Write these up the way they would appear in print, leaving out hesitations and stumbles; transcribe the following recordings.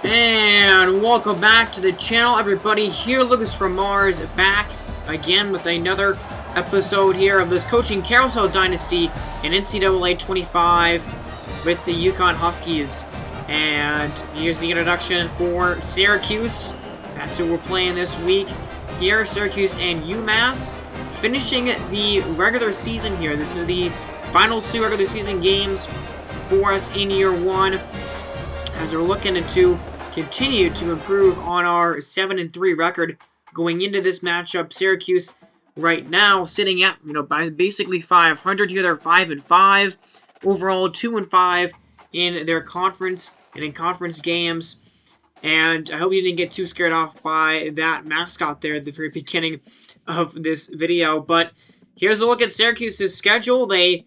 And welcome back to the channel, everybody. Here, Lucas from Mars, back again with another episode here of this coaching Carousel Dynasty in NCAA 25 with the UConn Huskies. And here's the introduction for Syracuse. That's who we're playing this week. Here, Syracuse and UMass finishing the regular season here. This is the final two regular season games for us in year one, as we're looking to continue to improve on our 7-3 record going into this matchup. Syracuse right now sitting at, by basically 500 here. They're 5-5 overall, 2-5 in their conference and in conference games. And I hope you didn't get too scared off by that mascot there at the very beginning of this video. But here's a look at Syracuse's schedule. They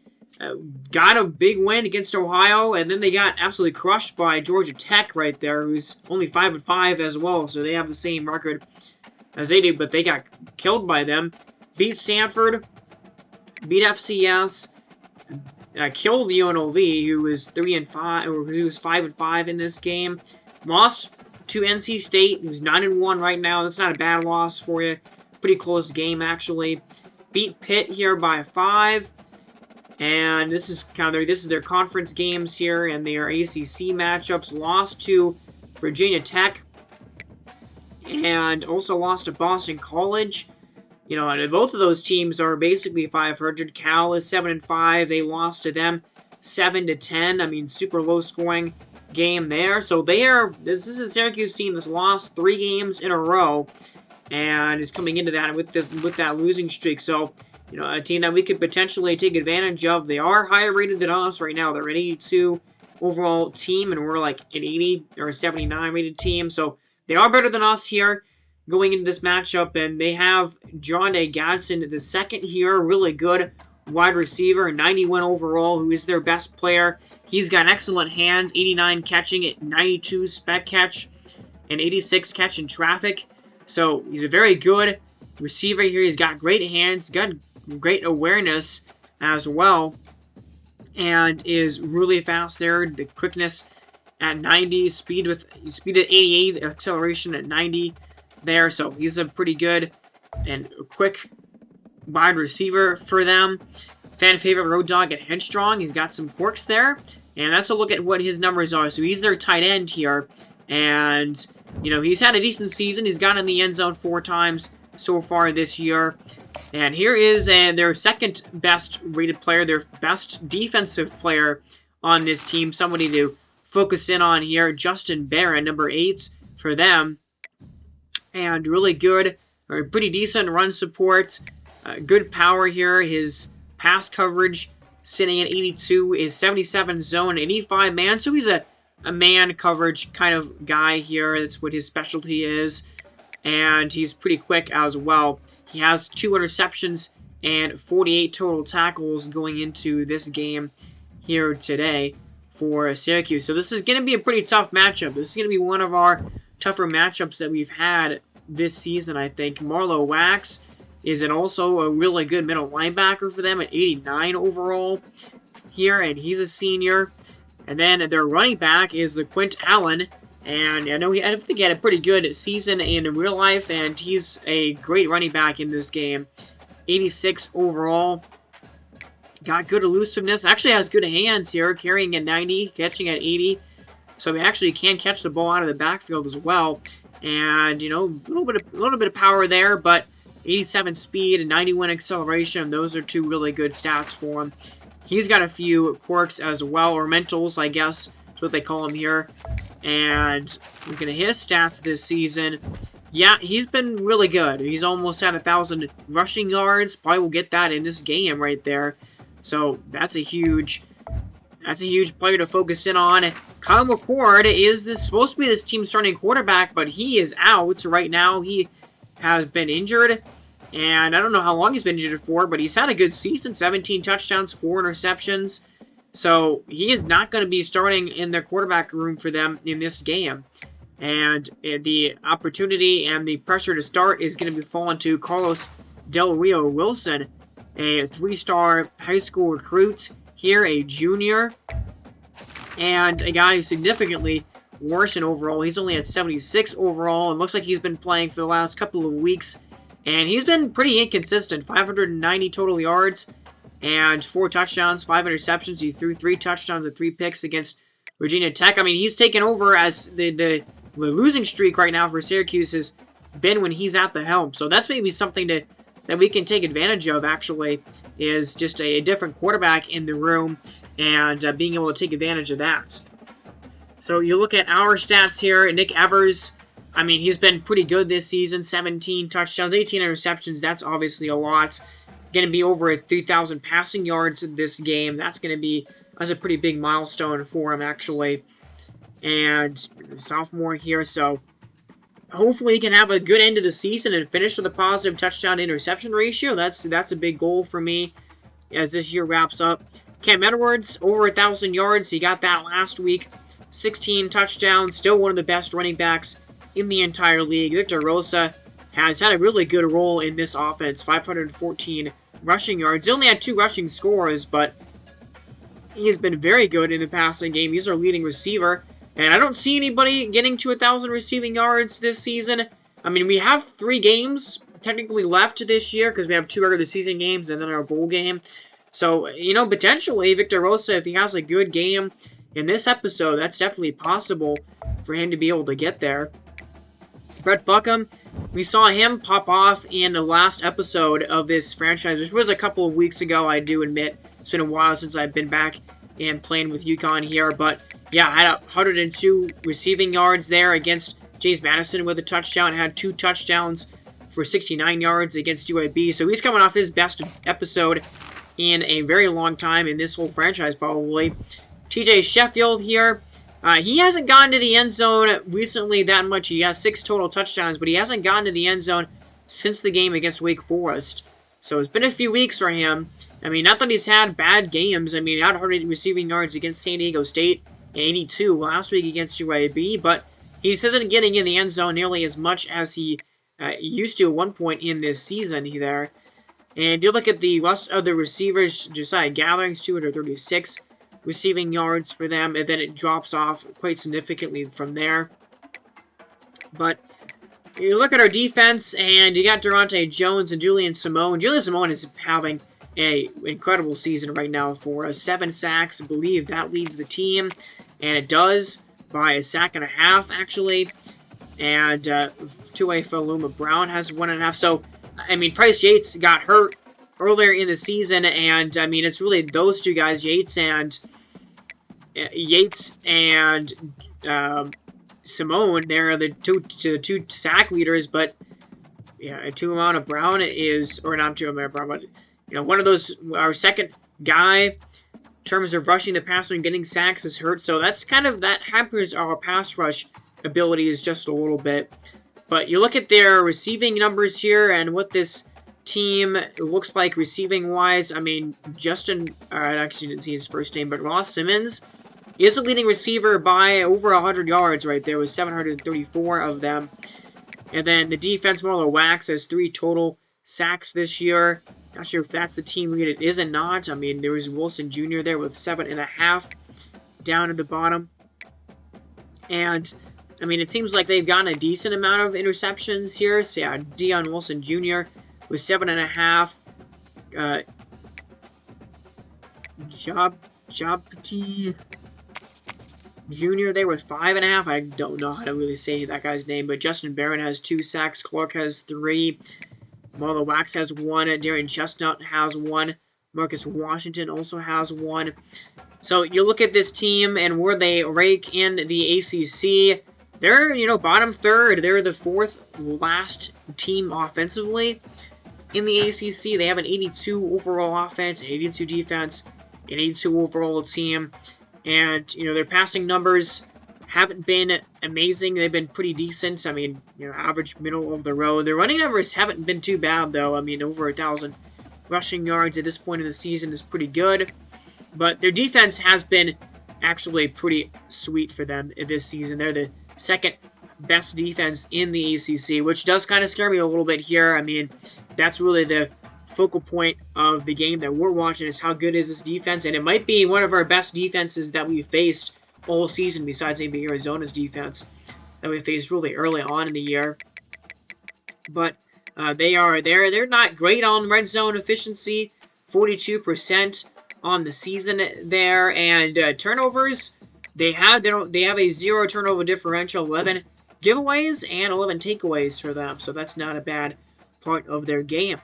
got a big win against Ohio, and then they got absolutely crushed by Georgia Tech right there, who's only 5-5 as well, so they have the same record as they do, but they got killed by them. Beat Stanford, beat FCS, killed UNLV, who was 3-5, or who was 5-5 in this game. Lost to NC State, who's 9-1 right now. That's not a bad loss for you. Pretty close game, actually. Beat Pitt here by 5. And this is their conference games here and their ACC matchups. Lost to Virginia Tech and also lost to Boston College. And both of those teams are basically 500. Cal is 7-5. They lost to them 7-10. I mean, super low scoring game there. So this is a Syracuse team that's lost 3 games in a row and is coming into that with that losing streak. So a team that we could potentially take advantage of. They are higher rated than us right now. They're an 82 overall team, and we're like an 80 or a 79 rated team. So they are better than us here going into this matchup. And they have John A. Gadsden, the second here, really good wide receiver, 91 overall, who is their best player. He's got excellent hands, 89 catching at 92 spec catch, and 86 catch in traffic. So he's a very good receiver here. He's got great hands, got great awareness as well, and is really fast there. The quickness at 90, speed at 88, acceleration at 90 there. So he's a pretty good and quick wide receiver for them. Fan favorite road dog at Headstrong. He's got some quirks there, and that's a look at what his numbers are. So he's their tight end here, and he's had a decent season. He's gotten in the end zone 4 times so far this year. And here is their second best rated player, their best defensive player on this team. Somebody to focus in on here, Justin Barron, number 8 for them. And really good, or pretty decent run support. Good power here. His pass coverage sitting at 82 is 77 zone, 85 man. So he's a man coverage kind of guy here. That's what his specialty is. And he's pretty quick as well. He has 2 interceptions and 48 total tackles going into this game here today for Syracuse. So this is going to be a pretty tough matchup. This is going to be one of our tougher matchups that we've had this season, I think. Marlo Wax is also a really good middle linebacker for them at 89 overall here, and he's a senior. And then their running back is the Quint Allen. And I think he had a pretty good season in real life, and he's a great running back in this game. 86 overall. Got good elusiveness. Actually has good hands here, carrying at 90, catching at 80. So he actually can catch the ball out of the backfield as well. And, a little bit of power there, but 87 speed and 91 acceleration. Those are 2 really good stats for him. He's got a few quirks as well, or mentals, I guess. That's what they call him here. And looking at his stats this season, yeah, he's been really good. He's almost at 1,000 rushing yards. Probably will get that in this game right there. So that's a huge player to focus in on. Kyle McCord is supposed to be this team's starting quarterback, but he is out right now. He has been injured, and I don't know how long he's been injured for, but he's had a good season. 17 touchdowns, 4 interceptions. So he is not going to be starting in their quarterback room for them in this game. And the opportunity and the pressure to start is going to be falling to Carlos Del Rio Wilson, a 3-star high school recruit here, a junior, and a guy who significantly worse in overall. He's only at 76 overall, and looks like he's been playing for the last couple of weeks. And he's been pretty inconsistent. 590 total yards and 4 touchdowns, 5 interceptions. He threw 3 touchdowns and 3 picks against Virginia Tech. I mean, he's taken over as the losing streak right now for Syracuse has been when he's at the helm. So that's maybe something that we can take advantage of, actually, is just a different quarterback in the room and being able to take advantage of that. So you look at our stats here. Nick Evers, I mean, he's been pretty good this season. 17 touchdowns, 18 interceptions. That's obviously a lot. Going to be over 3,000 passing yards in this game. That's a pretty big milestone for him, actually. And sophomore here, so hopefully he can have a good end of the season and finish with a positive touchdown-interception ratio. That's a big goal for me as this year wraps up. Cam Edwards, over 1,000 yards. He got that last week. 16 touchdowns. Still one of the best running backs in the entire league. Victor Rosa has had a really good role in this offense. 514 rushing yards. He only had 2 rushing scores, but he has been very good in the passing game. He's our leading receiver. And I don't see anybody getting to 1,000 receiving yards this season. I mean, we have 3 games technically left this year because we have 2 regular season games and then our bowl game. So, you know, potentially Victor Rosa, if he has a good game in this episode, that's definitely possible for him to be able to get there. Brett Buckham, we saw him pop off in the last episode of this franchise, which was a couple of weeks ago, I do admit. It's been a while since I've been back and playing with UConn here, but yeah, I had 102 receiving yards there against James Madison with a touchdown. Had 2 touchdowns for 69 yards against UAB, so he's coming off his best episode in a very long time in this whole franchise, probably. TJ Sheffield here. He hasn't gotten to the end zone recently that much. He has 6 total touchdowns, but he hasn't gotten to the end zone since the game against Wake Forest. So it's been a few weeks for him. I mean, not that he's had bad games. I mean, he had 100 receiving yards against San Diego State and 82 last week against UAB, but he isn't getting in the end zone nearly as much as he used to at one point in this season there. And you look at the rest of the receivers, Josiah Gatherings, 236 receiving yards for them, and then it drops off quite significantly from there. But you look at our defense, and you got Durante Jones and Julian Simone. Julian Simone is having an incredible season right now for us. 7 sacks, I believe that leads the team, and it does by 1.5 sacks, actually. And two-way Faluma Brown has 1.5. So, I mean, Price Yates got hurt earlier in the season, and I mean, it's really those 2 guys, Yates and Simone. They're the two sack leaders, but yeah, Tuamana Brown is, or not Tuamana Brown, but you know, one of those, our second guy in terms of rushing the passer and getting sacks is hurt, so that's kind of, that hampers our pass rush abilities just a little bit. But you look at their receiving numbers here and what this team looks like receiving-wise. I mean, Justin, I actually didn't see his first name, but Ross Simmons is the leading receiver by over 100 yards right there with 734 of them. And then the defense, Marlo Wax, has 3 total sacks this year. Not sure if that's the team lead. It is or not. I mean, there was Wilson Jr. there with 7.5 down at the bottom. And I mean, it seems like they've gotten a decent amount of interceptions here. So yeah, Deion Wilson Jr. with 7.5. Jobpetit Jr. there with 5.5. I don't know how to really say that guy's name, but Justin Barron has 2 sacks. Clark has 3. Marlo Wax has 1. Darian Chestnut has 1. Marcus Washington also has 1. So you look at this team and where they rank in the ACC. They're, you know, bottom third. They're the 4th last team offensively in the ACC. They have an 82 overall offense, 82 defense, an 82 overall team. And, you know, their passing numbers haven't been amazing. They've been pretty decent. I mean, you know, average, middle of the road. Their running numbers haven't been too bad, though. I mean, over 1,000 rushing yards at this point in the season is pretty good. But their defense has been actually pretty sweet for them this season. They're the 2nd best defense in the ACC, which does kind of scare me a little bit here. I mean, that's really the focal point of the game that we're watching, is how good is this defense, and it might be one of our best defenses that we've faced all season besides maybe Arizona's defense that we faced really early on in the year. But they're not great on red zone efficiency, 42% on the season there, and turnovers they have a 0 turnover differential, 11 giveaways and 11 takeaways for them, so that's not a bad part of their game.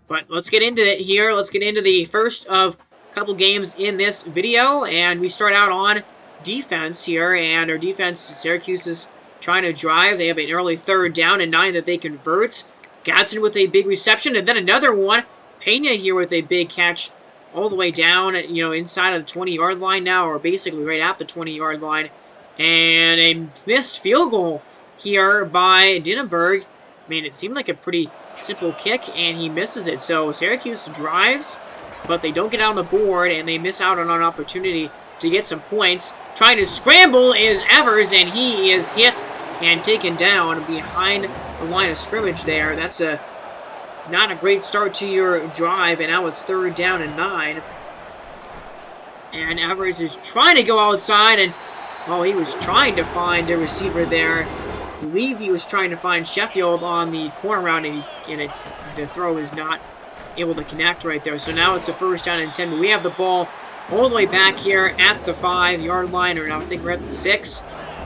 But let's get into it here. Let's get into the first of a couple games in this video, and we start out on defense here, and our defense, Syracuse, is trying to drive. They have an early 3rd down and 9 that they convert. Gadsden with a big reception, and then another one. Pena here with a big catch all the way down, inside of the 20-yard line now, or basically right at the 20-yard line. And a missed field goal here by Dinenberg. I mean, it seemed like a pretty simple kick, and he misses it. So Syracuse drives, but they don't get on the board, and they miss out on an opportunity to get some points. Trying to scramble is Evers, and he is hit and taken down behind the line of scrimmage there. That's not a great start to your drive, and now it's 3rd down and 9. And Evers is trying to go outside, and he was trying to find a receiver there. I believe he was trying to find Sheffield on the corner route, and the throw is not able to connect right there. So now it's a 1st down and 10, but we have the ball all the way back here at the 5-yard line, or I think we're at the 6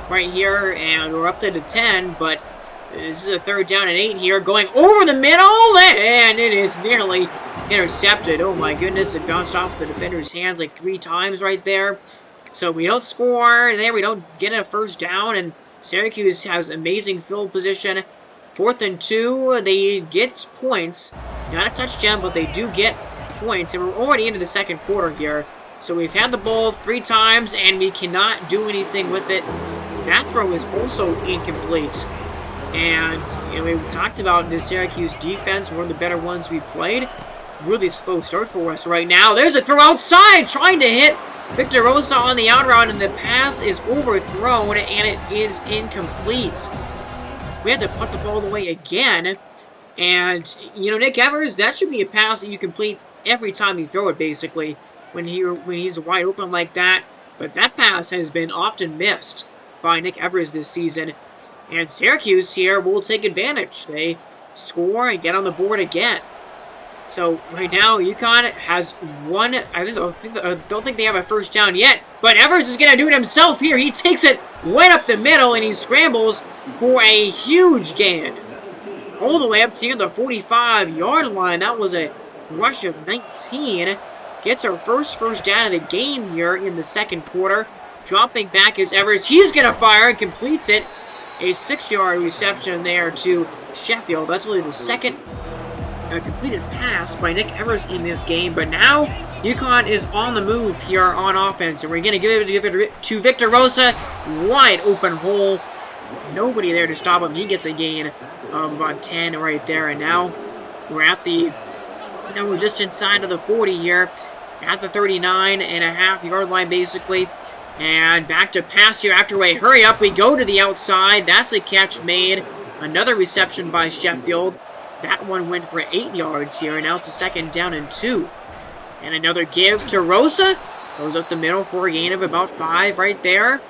right here, and we're up to the 10, but this is a 3rd down and 8 here, going over the middle, and it is nearly intercepted. Oh my goodness, it bounced off the defender's hands like 3 times right there. So we don't score there, we don't get a 1st down, and Syracuse has amazing field position. 4th and 2, they get points. Not a touchdown, but they do get points, and we're already into the 2nd quarter here. So we've had the ball 3 times, and we cannot do anything with it. That throw is also incomplete. And we talked about the Syracuse defense, one of the better ones we played. Really slow start for us right now. There's a throw outside, trying to hit Victor Rosa on the out route, and the pass is overthrown, and it is incomplete. We had to put the ball away again. And, Nick Evers, that should be a pass that you complete every time you throw it, basically, when he's wide open like that. But that pass has been often missed by Nick Evers this season. And Syracuse here will take advantage. They score and get on the board again. So right now, UConn has one. I don't think they have a 1st down yet. But Evers is going to do it himself here. He takes it right up the middle, and he scrambles for a huge gain. All the way up to the 45-yard line. That was a rush of 19. Gets our first down of the game here in the 2nd quarter. Dropping back is Evers. He's going to fire and completes it. A 6-yard reception there to Sheffield. That's only the 2nd completed pass by Nick Evers in this game. But now UConn is on the move here on offense, and we're going to give it to Victor Rosa. Wide open hole. Nobody there to stop him. He gets a gain of about 10 right there. And now we're at we're just inside of the 40 here, at the 39.5-yard line basically. And back to pass here after a hurry up. We go to the outside. That's a catch made. Another reception by Sheffield. That one went for 8 yards here. And now it's a 2nd down and 2. And another give to Rosa. Goes up the middle for a gain of about 5 right there.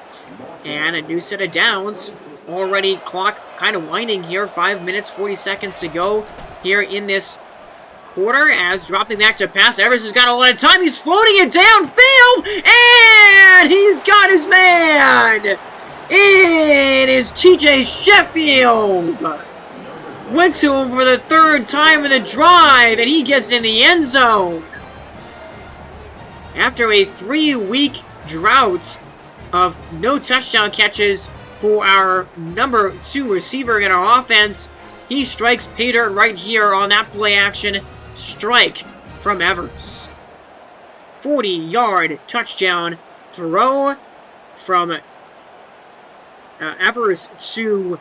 And a new set of downs. Already clock kind of winding here. 5 minutes, 40 seconds to go here in this quarter, as dropping back to pass. Evers has got a lot of time. He's floating it downfield, and he's got his man. It is TJ Sheffield. Went to him for the 3rd time in the drive, and he gets in the end zone. After a 3-week drought of no touchdown catches for our number 2 receiver in our offense, he strikes Peter right here on that play action strike from Evers. 40-yard touchdown throw from Evers to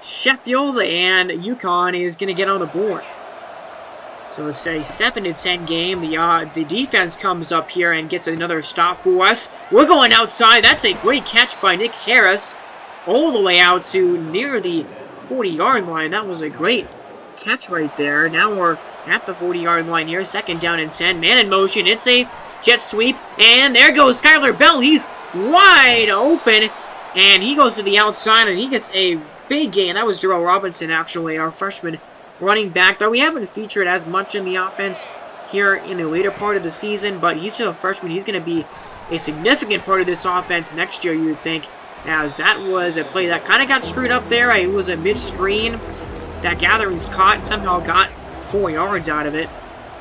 Sheffield, and UConn is going to get on the board. So it's a 7-10 game. The defense comes up here and gets another stop for us. We're going outside. That's a great catch by Nick Harris, all the way out to near the 40-yard line. That was a great catch right there. Now we're at the 40-yard line here. 2nd down and 10. Man in motion. It's a jet sweep. And there goes Skylar Bell. He's wide open, and he goes to the outside, and he gets a big gain. That was Darrell Robinson, actually, our freshman running back, though we haven't featured as much in the offense here in the later part of the season, but he's still a freshman. He's going to be a significant part of this offense next year, you would think, as that was a play that kind of got screwed up there. It was a mid-screen that Gatherings caught, somehow got 4 yards out of it,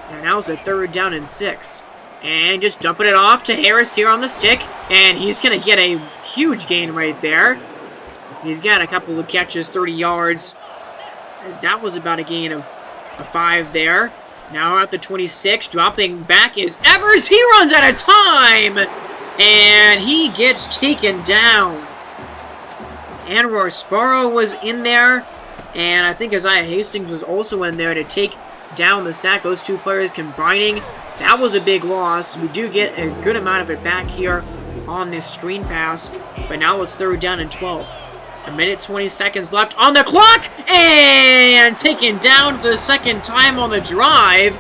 and now it's a 3rd down and 6. And just dumping it off to Harris here on the stick, and he's going to get a huge gain right there. He's got a couple of catches, 30 yards, as that was about a gain of 5 there. Now at the 26, dropping back is Evers. He runs out of time, and he gets taken down. Anwar Sparrow was in there, and I think Isaiah Hastings was also in there to take down the sack. Those two players combining, that was a big loss. We do get a good amount of it back here on this screen pass, but now it's 3rd down and 12. A minute 20 seconds left on the clock, and taken down for the 2nd time on the drive.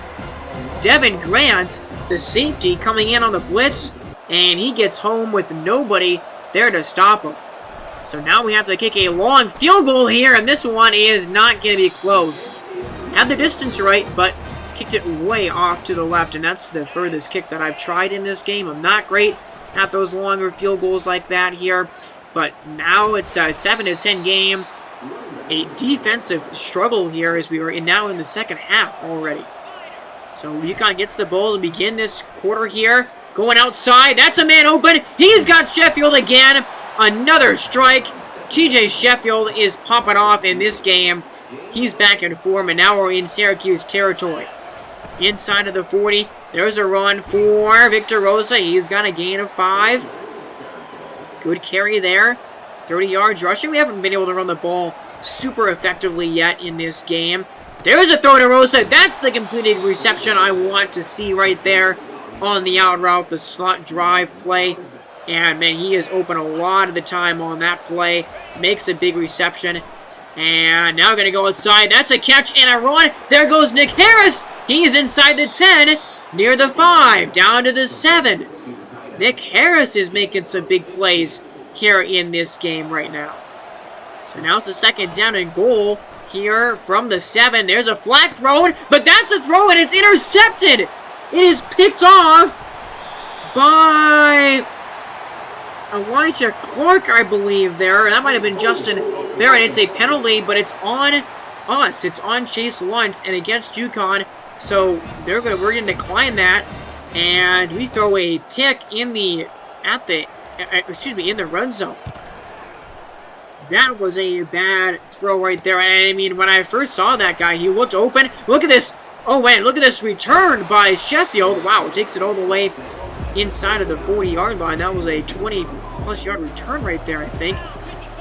Devin Grant, the safety, coming in on the blitz, and he gets home with nobody there to stop him. So now we have to kick a long field goal here, and this one is not going to be close. Had the distance right, but kicked it way off to the left, and that's the furthest kick that I've tried in this game. I'm not great at those longer field goals like that here, but now it's a 7-10 game. A defensive struggle here as we are now in the 2nd half already. So UConn gets the ball to begin this quarter here. Going outside, that's a man open. He's got Sheffield again. Another strike. TJ Sheffield is popping off in this game. He's back in form, and now we're in Syracuse territory. Inside of the 40, there's a run for Victor Rosa. He's got a gain of 5. Good carry there. 30 yards rushing. We haven't been able to run the ball super effectively yet in this game. There's a throw to Rosa. That's the completed reception I want to see right there on the out route, the slot drive play. And, man, he is open a lot of the time on that play. Makes a big reception. And now going to go outside. That's a catch and a run. There goes Nick Harris. He's inside the 10, near the 5, down to the 7. Nick Harris is making some big plays here in this game right now. So now it's a 2nd down and goal here from the 7. There's a flag thrown, but that's a throw, and it's intercepted. It is picked off by Elijah Clark, I believe, there. That might have been Justin there, and it's a penalty, but it's on us. It's on Chase Luntz and against UConn, so we're going to decline that. And we throw a pick in the in the run zone. That was a bad throw right there. I mean, when I first saw that guy, he looked open. Look at this. Oh, man, look at this return by Sheffield. Wow, it takes it all the way inside of the 40-yard line. That was a 20-plus yard return right there, I think.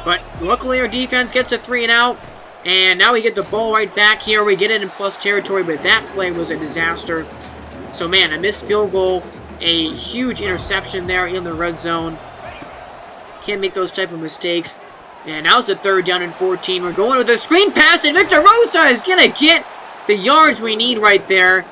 But luckily our defense gets a 3 and out. And now we get the ball right back here. We get it in plus territory, but that play was a disaster. So, man, a missed field goal, a huge interception there in the red zone. Can't make those type of mistakes. And now it's a 3rd down and 14. We're going with a screen pass, and Victor Rosa is going to get the yards we need right there.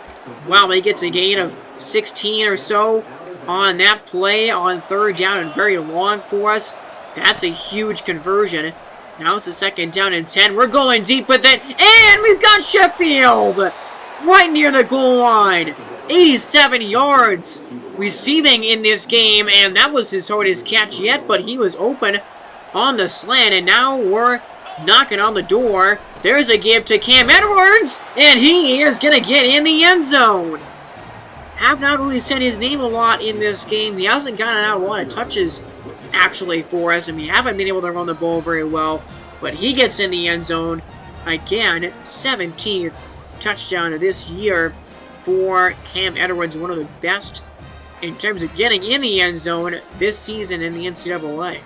Wow, he gets a gain of 16 or so on that play on 3rd down and very long for us. That's a huge conversion. Now it's a 2nd down and 10. We're going deep with it, and we've got Sheffield right near the goal line. 87 yards receiving in this game, and that was his hardest catch yet, but he was open on the slant, and now we're knocking on the door. There's a give to Cam Edwards, and he is going to get in the end zone. Have not really said his name a lot in this game. He hasn't gotten out a lot of touches, actually, for us, and we haven't been able to run the ball very well, but he gets in the end zone. Again, 17th touchdown of this year for Cam Edwards, one of the best in terms of getting in the end zone this season in the NCAA.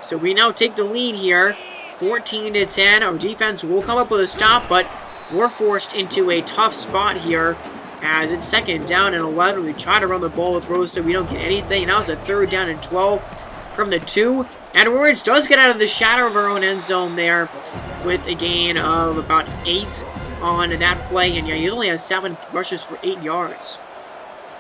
So we now take the lead here, 14-10. Our defense will come up with a stop, but we're forced into a tough spot here as it's 2nd down and 11. We try to run the ball with Rosa. We don't get anything. Now it's a 3rd down and 12 from the 2. Edwards does get out of the shadow of our own end zone there with a gain of about 8 on that play. And yeah, he only has 7 rushes for 8 yards.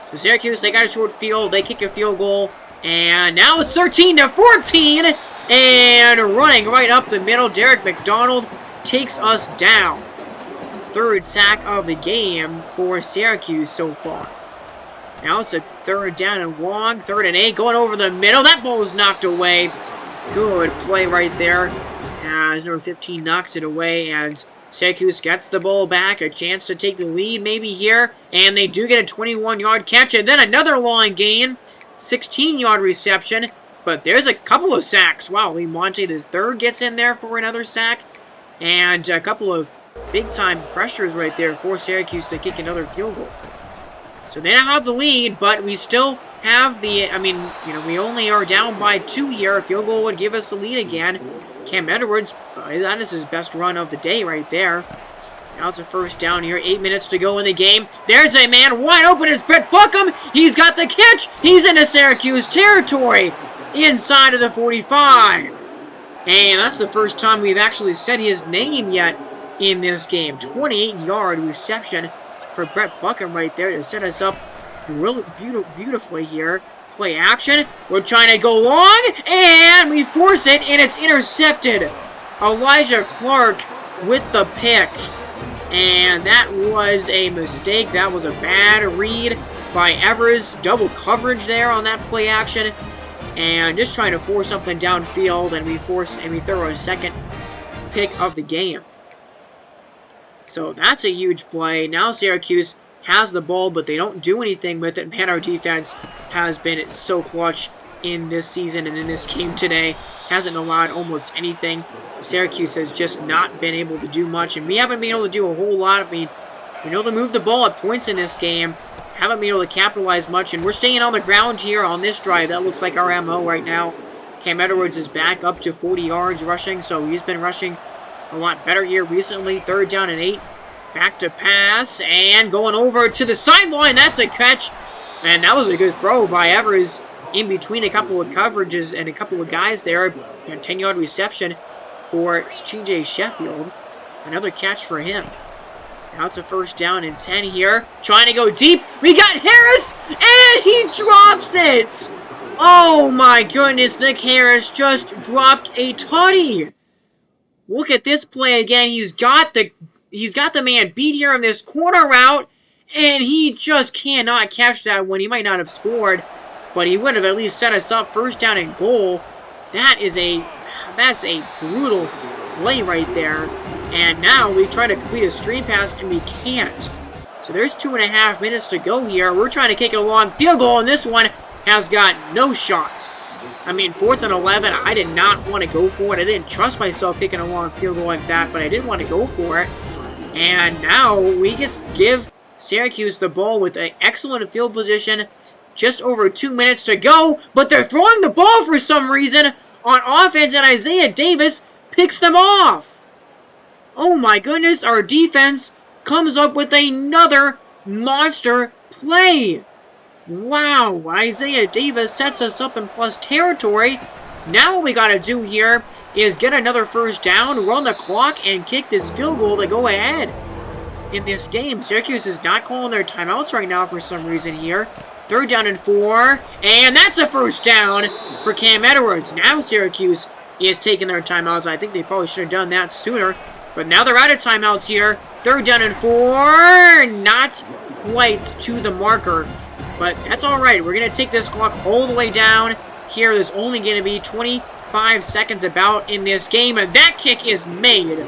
So So Syracuse, they got a short field. They kick a field goal. And now it's 13-14. And running right up the middle, Derek McDonald takes us down. Third sack of the game for Syracuse so far. Now it's a 3rd down and long, 3rd and 8, going over the middle. That ball is knocked away. Good play right there. As number 15 knocks it away, and Syracuse gets the ball back. A chance to take the lead maybe here. And they do get a 21-yard catch, and then another long gain. 16-yard reception. But there's a couple of sacks. Wow, Lee Monte, this 3rd, gets in there for another sack. And a couple of big-time pressures right there for Syracuse to kick another field goal. So they now have the lead, but we still have the, we only are down by 2 here. A field goal would give us the lead again. Cam Edwards, that is his best run of the day right there. Now it's a 1st down here. 8 minutes to go in the game. There's a man wide open. It's Brett Buckham. He's got the catch. He's into Syracuse territory inside of the 45. And that's the first time we've actually said his name yet in this game. 28-yard reception for Brett Buckham right there to set us up really beautifully here. Play action. We're trying to go long, and we force it, and it's intercepted. Elijah Clark with the pick. And that was a mistake. That was a bad read by Evers. Double coverage there on that play action. And just trying to force something downfield, and we throw a 2nd pick of the game. So that's a huge play. Now Syracuse has the ball, but they don't do anything with it. Man, our defense has been so clutch in this season and in this game today. Hasn't allowed almost anything. Syracuse has just not been able to do much, and we haven't been able to do a whole lot. We know to move the ball at points in this game. Haven't been able to capitalize much, and we're staying on the ground here on this drive. That looks like our MO right now. Cam Edwards is back up to 40 yards rushing, so he's been rushing a lot better here recently. 3rd down and 8. Back to pass, and going over to the sideline. That's a catch, and that was a good throw by Evers in between a couple of coverages and a couple of guys there. A 10-yard reception for TJ Sheffield. Another catch for him. Now it's a 1st down and 10 here. Trying to go deep. We got Harris, and he drops it. Oh my goodness, Nick Harris just dropped a tutty. Look at this play again. He's got the man beat here on this corner route, and he just cannot catch that one. He might not have scored, but he would have at least set us up 1st down and goal. That's a brutal play right there. And now we try to complete a screen pass, and we can't. So there's 2.5 minutes to go here. We're trying to kick a long field goal, and this one has got no shot. 4th and 11, I did not want to go for it. I didn't trust myself kicking a long field goal like that, but I did want to go for it. And now we just give Syracuse the ball with an excellent field position. Just over 2 minutes to go, but they're throwing the ball for some reason on offense, and Isaiah Davis picks them off. Oh my goodness, our defense comes up with another monster play. Wow, Isaiah Davis sets us up in plus territory. Now what we got to do here is get another 1st down, run the clock, and kick this field goal to go ahead in this game. Syracuse is not calling their timeouts right now for some reason here. 3rd down and 4, and that's a 1st down for Cam Edwards. Now Syracuse is taking their timeouts. I think they probably should have done that sooner, but now they're out of timeouts here. 3rd down and 4, not quite to the marker, but that's all right. We're going to take this clock all the way down here. There's only going to be 25 seconds about in this game, and that kick is made.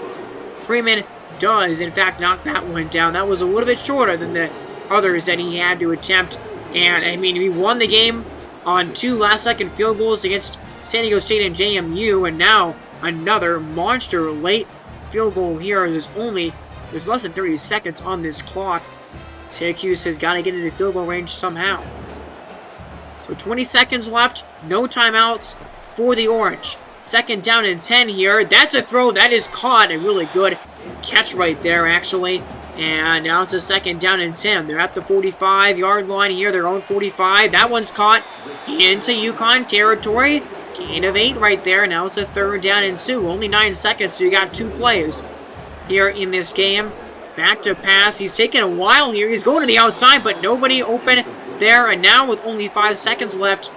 Freeman does, in fact, knock that one down. That was a little bit shorter than the others that he had to attempt. And, we won the game on 2 last-second field goals against San Diego State and JMU, and now another monster late field goal here. There's less than 30 seconds on this clock. Syracuse has got to get into field goal range somehow. So 20 seconds left, no timeouts for the Orange. 2nd down and 10 here. That's a throw that is caught. A really good catch right there, actually. And now it's a 2nd down and 10. They're at the 45-yard line here, their own 45. That one's caught into UConn territory. Gain of 8 right there. Now it's a 3rd down and 2. Only 9 seconds, so you got 2 plays here in this game. Back to pass. He's taking a while here. He's going to the outside, but nobody open right there. And now with only 5 seconds left,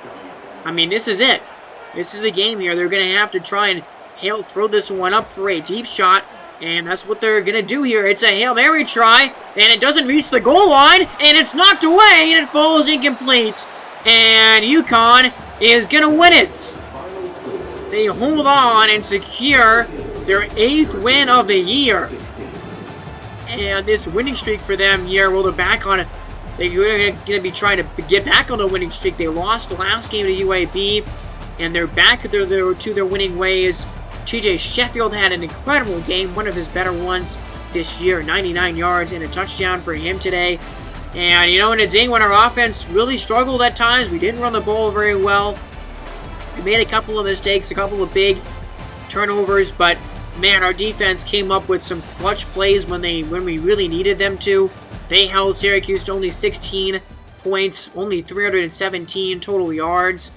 I mean, this is it. This is the game here. They're going to have to try and throw this one up for a deep shot. And that's what they're going to do here. It's a Hail Mary try, and it doesn't reach the goal line, and it's knocked away, and it falls incomplete. And UConn is going to win it. They hold on and secure their 8th win of the year. And this winning streak for them here, well, they're back on it. They're going to be trying to get back on the winning streak. They lost the last game to UAB, and they're back to their winning ways. TJ Sheffield had an incredible game, one of his better ones this year, 99 yards and a touchdown for him today. And, you know, in a day when our offense really struggled at times, we didn't run the ball very well. We made a couple of mistakes, a couple of big turnovers, but, man, our defense came up with some clutch plays when we really needed them to. They held Syracuse to only 16 points, only 317 total yards,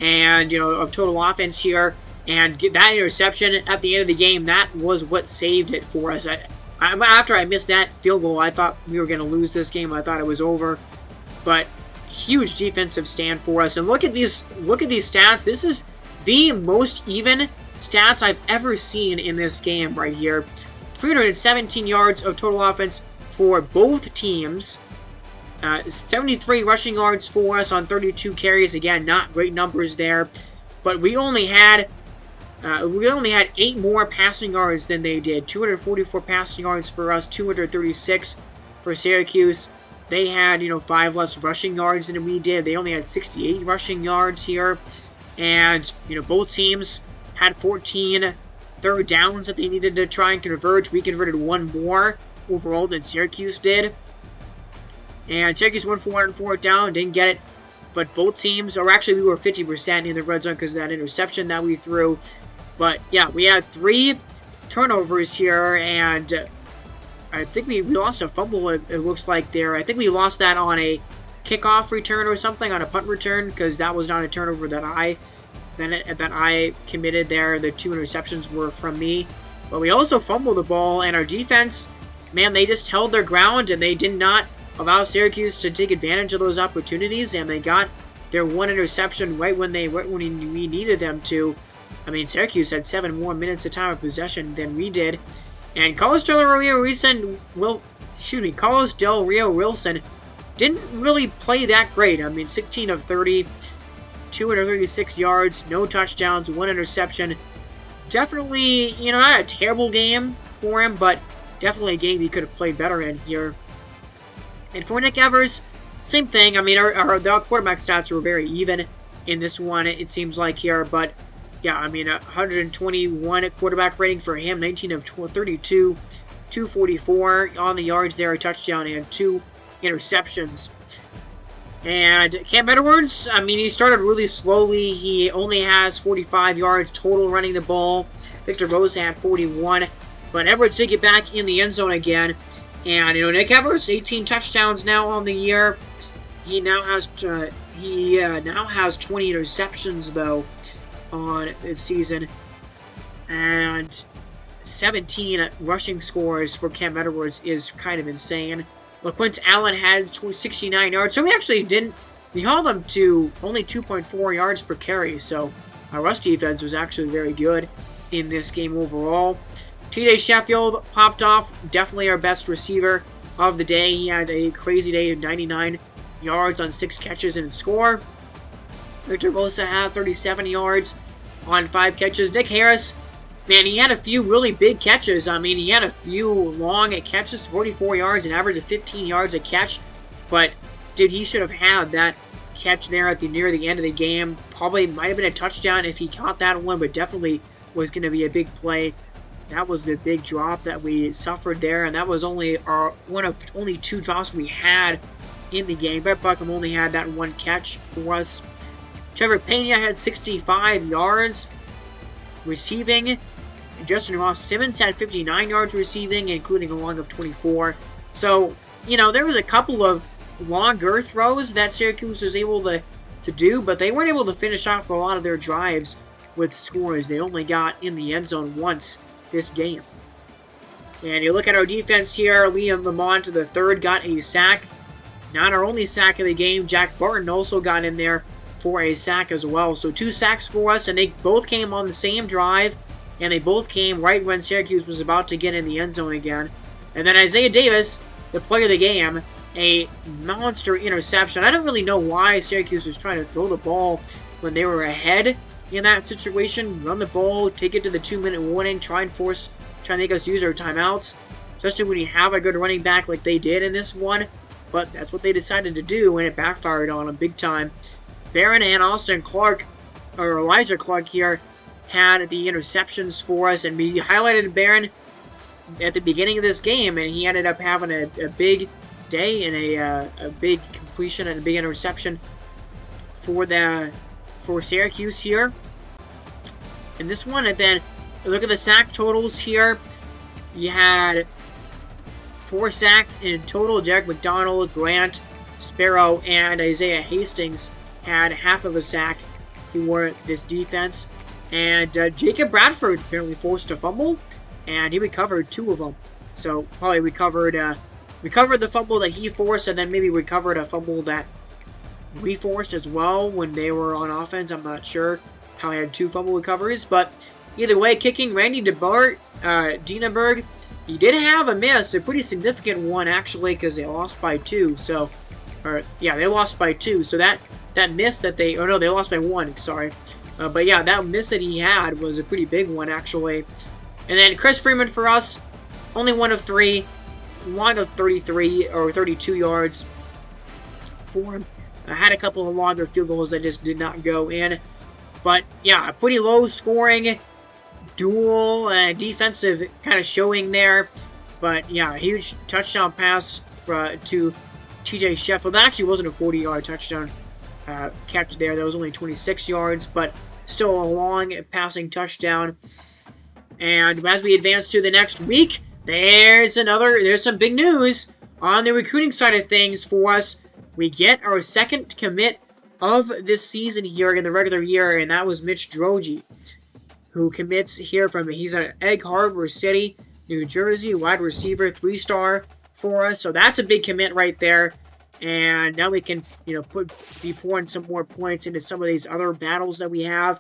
and, you know, of total offense here. And that interception at the end of the game, that was what saved it for us. After I missed that field goal, I thought we were going to lose this game. I thought it was over. But huge defensive stand for us. And look at these stats. This is the most even stats I've ever seen in this game right here. 317 yards of total offense for both teams. 73 rushing yards for us on 32 carries. Again, not great numbers there. But we only had 8 more passing yards than they did. 244 passing yards for us, 236 for Syracuse. They had, 5 less rushing yards than we did. They only had 68 rushing yards here. And, both teams had 14 third downs that they needed to try and converge. We converted 1 more overall than Syracuse did. And Syracuse went for 1 on 4th down, didn't get it. But both teams, or actually we were 50% in the red zone because of that interception that we threw. But yeah, we had 3 turnovers here, and I think we lost a fumble, it looks like there. I think we lost that on a kickoff return or something, on a punt return, because that was not a turnover that I committed there. The 2 interceptions were from me. But we also fumbled the ball, and our defense, man, they just held their ground, and they did not allow Syracuse to take advantage of those opportunities, and they got their 1 interception right when we needed them to. I mean, Syracuse had 7 more minutes of time of possession than we did. And Carlos Del Rio Wilson didn't really play that great. I mean, 16 of 30, 236 yards, no touchdowns, 1 interception. Definitely, not a terrible game for him, but definitely a game he could have played better in here. And for Nick Evers, same thing. I mean, our quarterback stats were very even in this one, it seems like here, but yeah, I mean, 121 quarterback rating for him, 19 of 32, 244 on the yards there, a touchdown and 2 interceptions. And Cam Edwards, I mean, he started really slowly. He only has 45 yards total running the ball. Victor Rosa had 41, but Edwards did get back in the end zone again. And, Nick Evers, 18 touchdowns now on the year. He now has 20 interceptions, though, on the season, and 17 rushing scores for Cam Edwards is kind of insane. LaQuint Allen had 69 yards, so we held him to only 2.4 yards per carry, so our rush defense was actually very good in this game overall. TJ Sheffield popped off, definitely our best receiver of the day. He had a crazy day of 99 yards on 6 catches and a score. Victor Bosa had 37 yards on 5 catches. Nick Harris, man, he had a few really big catches. I mean, he had a few long catches, 44 yards, an average of 15 yards a catch. But, dude, he should have had that catch there near the end of the game. Probably might have been a touchdown if he caught that one, but definitely was going to be a big play. That was the big drop that we suffered there, and that was only one of only 2 drops we had in the game. Brett Buckham only had that 1 catch for us. Trevor Pena had 65 yards receiving. And Justin Ross Simmons had 59 yards receiving, including a long of 24. So, there was a couple of longer throws that Syracuse was able to do, but they weren't able to finish off for a lot of their drives with scores. They only got in the end zone once this game. And you look at our defense here, Liam Lamont III got a sack. Not our only sack of the game. Jack Barton also got in there for a sack as well. So 2 sacks for us, and they both came on the same drive, and they both came right when Syracuse was about to get in the end zone again. And then Isaiah Davis, the player of the game, a monster interception. I don't really know why Syracuse was trying to throw the ball when they were ahead in that situation. Run the ball, take it to the 2-minute warning, try and make us use our timeouts, especially when you have a good running back like they did in this one. But that's what they decided to do, and it backfired on them big time. Barron and Austin Clark, or Elijah Clark here, had the interceptions for us, and we highlighted Barron at the beginning of this game, and he ended up having a big day and a big completion and a big interception for Syracuse here in this one. And then look at the sack totals here. You had 4 sacks in total. Derek McDonald, Grant, Sparrow, and Isaiah Hastings had half of a sack for this defense. And Jacob Bradford apparently forced a fumble, and he recovered 2 of them. So probably recovered the fumble that he forced, and then maybe recovered a fumble that we forced as well when they were on offense. I'm not sure how he had 2 fumble recoveries, but either way, kicking Randy Dienenberg, he did have a miss, a pretty significant one actually, because they lost by 2. So, they lost by 2. So that miss that they lost by 1. Sorry, but yeah, that miss that he had was a pretty big one actually. And then Chris Freeman for us, only 1 of 3, 1 of 33 or 32 yards for him. I had a couple of longer field goals that just did not go in. But yeah, a pretty low scoring dual defensive kind of showing there. But yeah, a huge touchdown pass to TJ Sheffield. That actually wasn't a 40-yard touchdown catch there. That was only 26 yards, but still a long passing touchdown. And as we advance to the next week, there's some big news on the recruiting side of things for us. We get our second commit of this season here in the regular year, and that was Mitch Droege, who commits here he's at Egg Harbor City, New Jersey, wide receiver, 3-star for us. So that's a big commit right there. And now we can, be pouring some more points into some of these other battles that we have.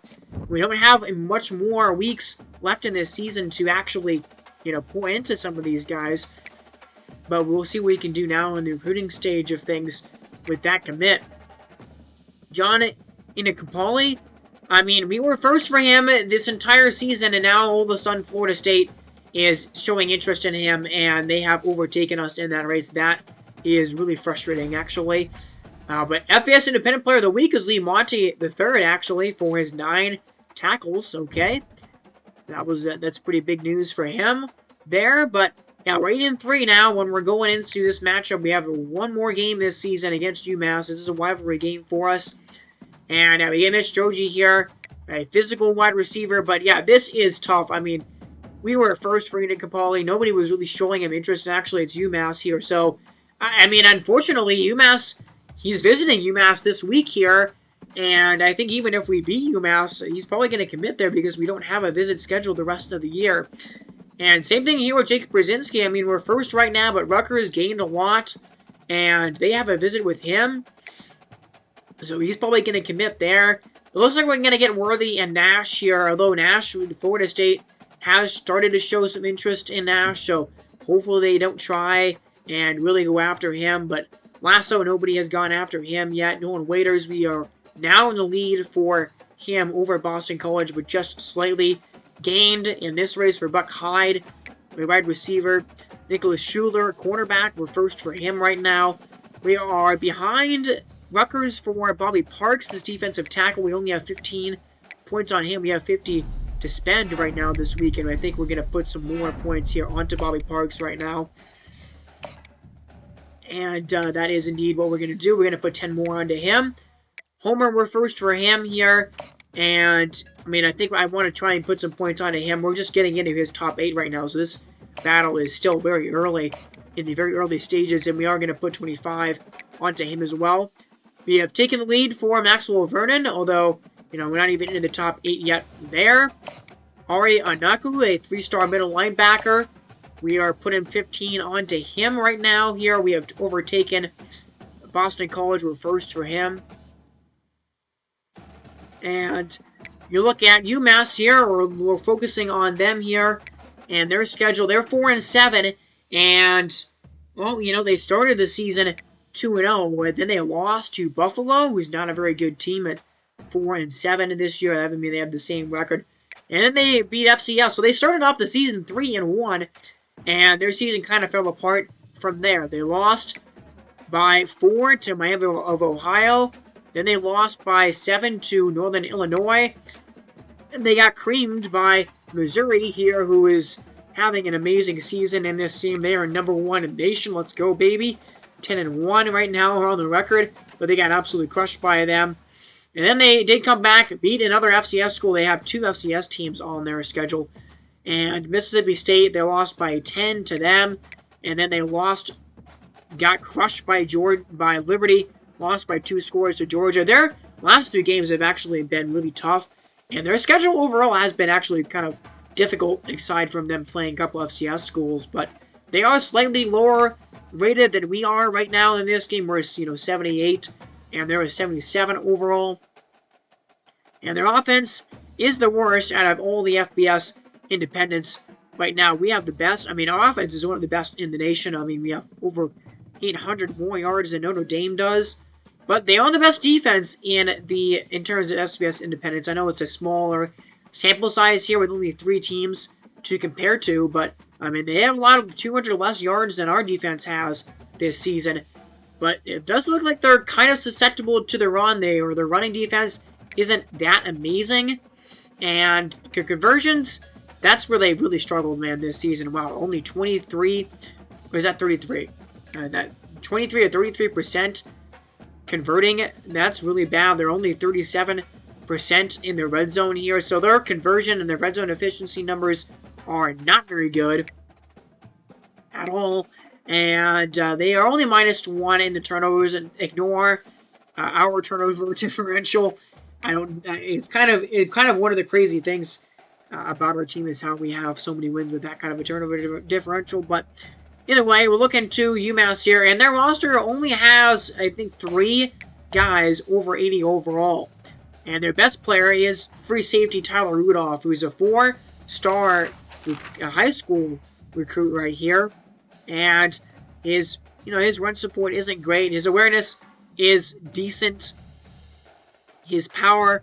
We don't have much more weeks left in this season to actually, pour into some of these guys. But we'll see what we can do now in the recruiting stage of things with that commit. John Inakopali, I mean, we were first for him this entire season, and now all of a sudden Florida State is showing interest in him, and they have overtaken us in that race. That is really frustrating, actually. But FBS Independent Player of the Week is Lee Monty III, actually, for his 9 tackles. Okay, that's pretty big news for him there. But yeah, we're 8-3 now. When we're going into this matchup, we have one more game this season against UMass. This is a rivalry game for us. And we get Mitch Droege here, a physical wide receiver. But yeah, this is tough. I mean, we were first for Inakopali. Nobody was really showing him interest. And actually, it's UMass here. So, I mean, unfortunately, UMass, he's visiting UMass this week here. And I think even if we beat UMass, he's probably going to commit there because we don't have a visit scheduled the rest of the year. And same thing here with Jacob Brzezinski. I mean, we're first right now, but Rutgers gained a lot. And they have a visit with him. So he's probably going to commit there. It looks like we're going to get Worthy and Nash here. Although Nash, Florida State, has started to show some interest in Nash. So hopefully they don't try and really go after him. But Lasso, nobody has gone after him yet. Nolan Waiters, we are now in the lead for him over Boston College, but just slightly gained in this race for Buck Hyde, a wide receiver. Nicholas Schuler, cornerback, we're first for him right now. We are behind Rutgers for Bobby Parks, this defensive tackle. We only have 15 points on him. We have 50 to spend right now this week, and I think we're going to put some more points here onto Bobby Parks right now. And that is indeed what we're going to do. We're going to put 10 more onto him. Homer, we're first for him here. And, I mean, I think I want to try and put some points onto him. We're just getting into his top 8 right now, so this battle is still very early, in the very early stages, and we are going to put 25 onto him as well. We have taken the lead for Maxwell Vernon, although, we're not even in the top 8 yet there. Ari Anaku, a 3-star middle linebacker. We are putting 15 onto him right now here. We have overtaken Boston College were first for him. And you look at UMass here, we're focusing on them here and their schedule. They're 4-7, and well, you know, they started the season 2-0, but then they lost to Buffalo, who's not a very good team at 4-7 this year. That would mean they have the same record. And then they beat FCS, so they started off the season 3-1, and their season kind of fell apart from there. They lost by 4 to Miami of Ohio. Then they lost by 7 to Northern Illinois. And they got creamed by Missouri here, who is having an amazing season in this team. They are #1 in the nation. Let's go, baby. 10-1 right now on the record, but they got absolutely crushed by them. And then they did come back, beat another FCS school. They have 2 FCS teams on their schedule. And Mississippi State, they lost by 10 to them. And then they got crushed by Liberty, lost by 2 scores to Georgia. Their last 3 games have actually been really tough. And their schedule overall has been actually kind of difficult, aside from them playing a couple FCS schools. But they are slightly lower rated than we are right now in this game. We're 78, and they're 77 overall. And their offense is the worst out of all the FBS independents right now. We have the best. I mean, our offense is one of the best in the nation. I mean, we have over 800 more yards than Notre Dame does. But they are the best defense in terms of FBS independents. I know it's a smaller sample size here with only 3 teams to compare to, but I mean, they have a lot of 200 less yards than our defense has this season. But it does look like they're kind of susceptible to the run. Their running defense isn't that amazing. And conversions, that's where they really struggled, man, this season. Wow, only 23, or is that 33? 23 or 33% converting. That's really bad. They're only 37% in the red zone here. So their conversion and their red zone efficiency numbers are not very good at all. And they are only -1 in the turnovers, and ignore our turnover differential. It's kind of one of the crazy things about our team is how we have so many wins with that kind of a turnover differential. But either way, we're looking to UMass here, and their roster only has, I think, 3 guys over 80 overall. And their best player is free safety Tyler Rudolph, who's a 4-star high school recruit right here. And his run support isn't great. His awareness is decent. His power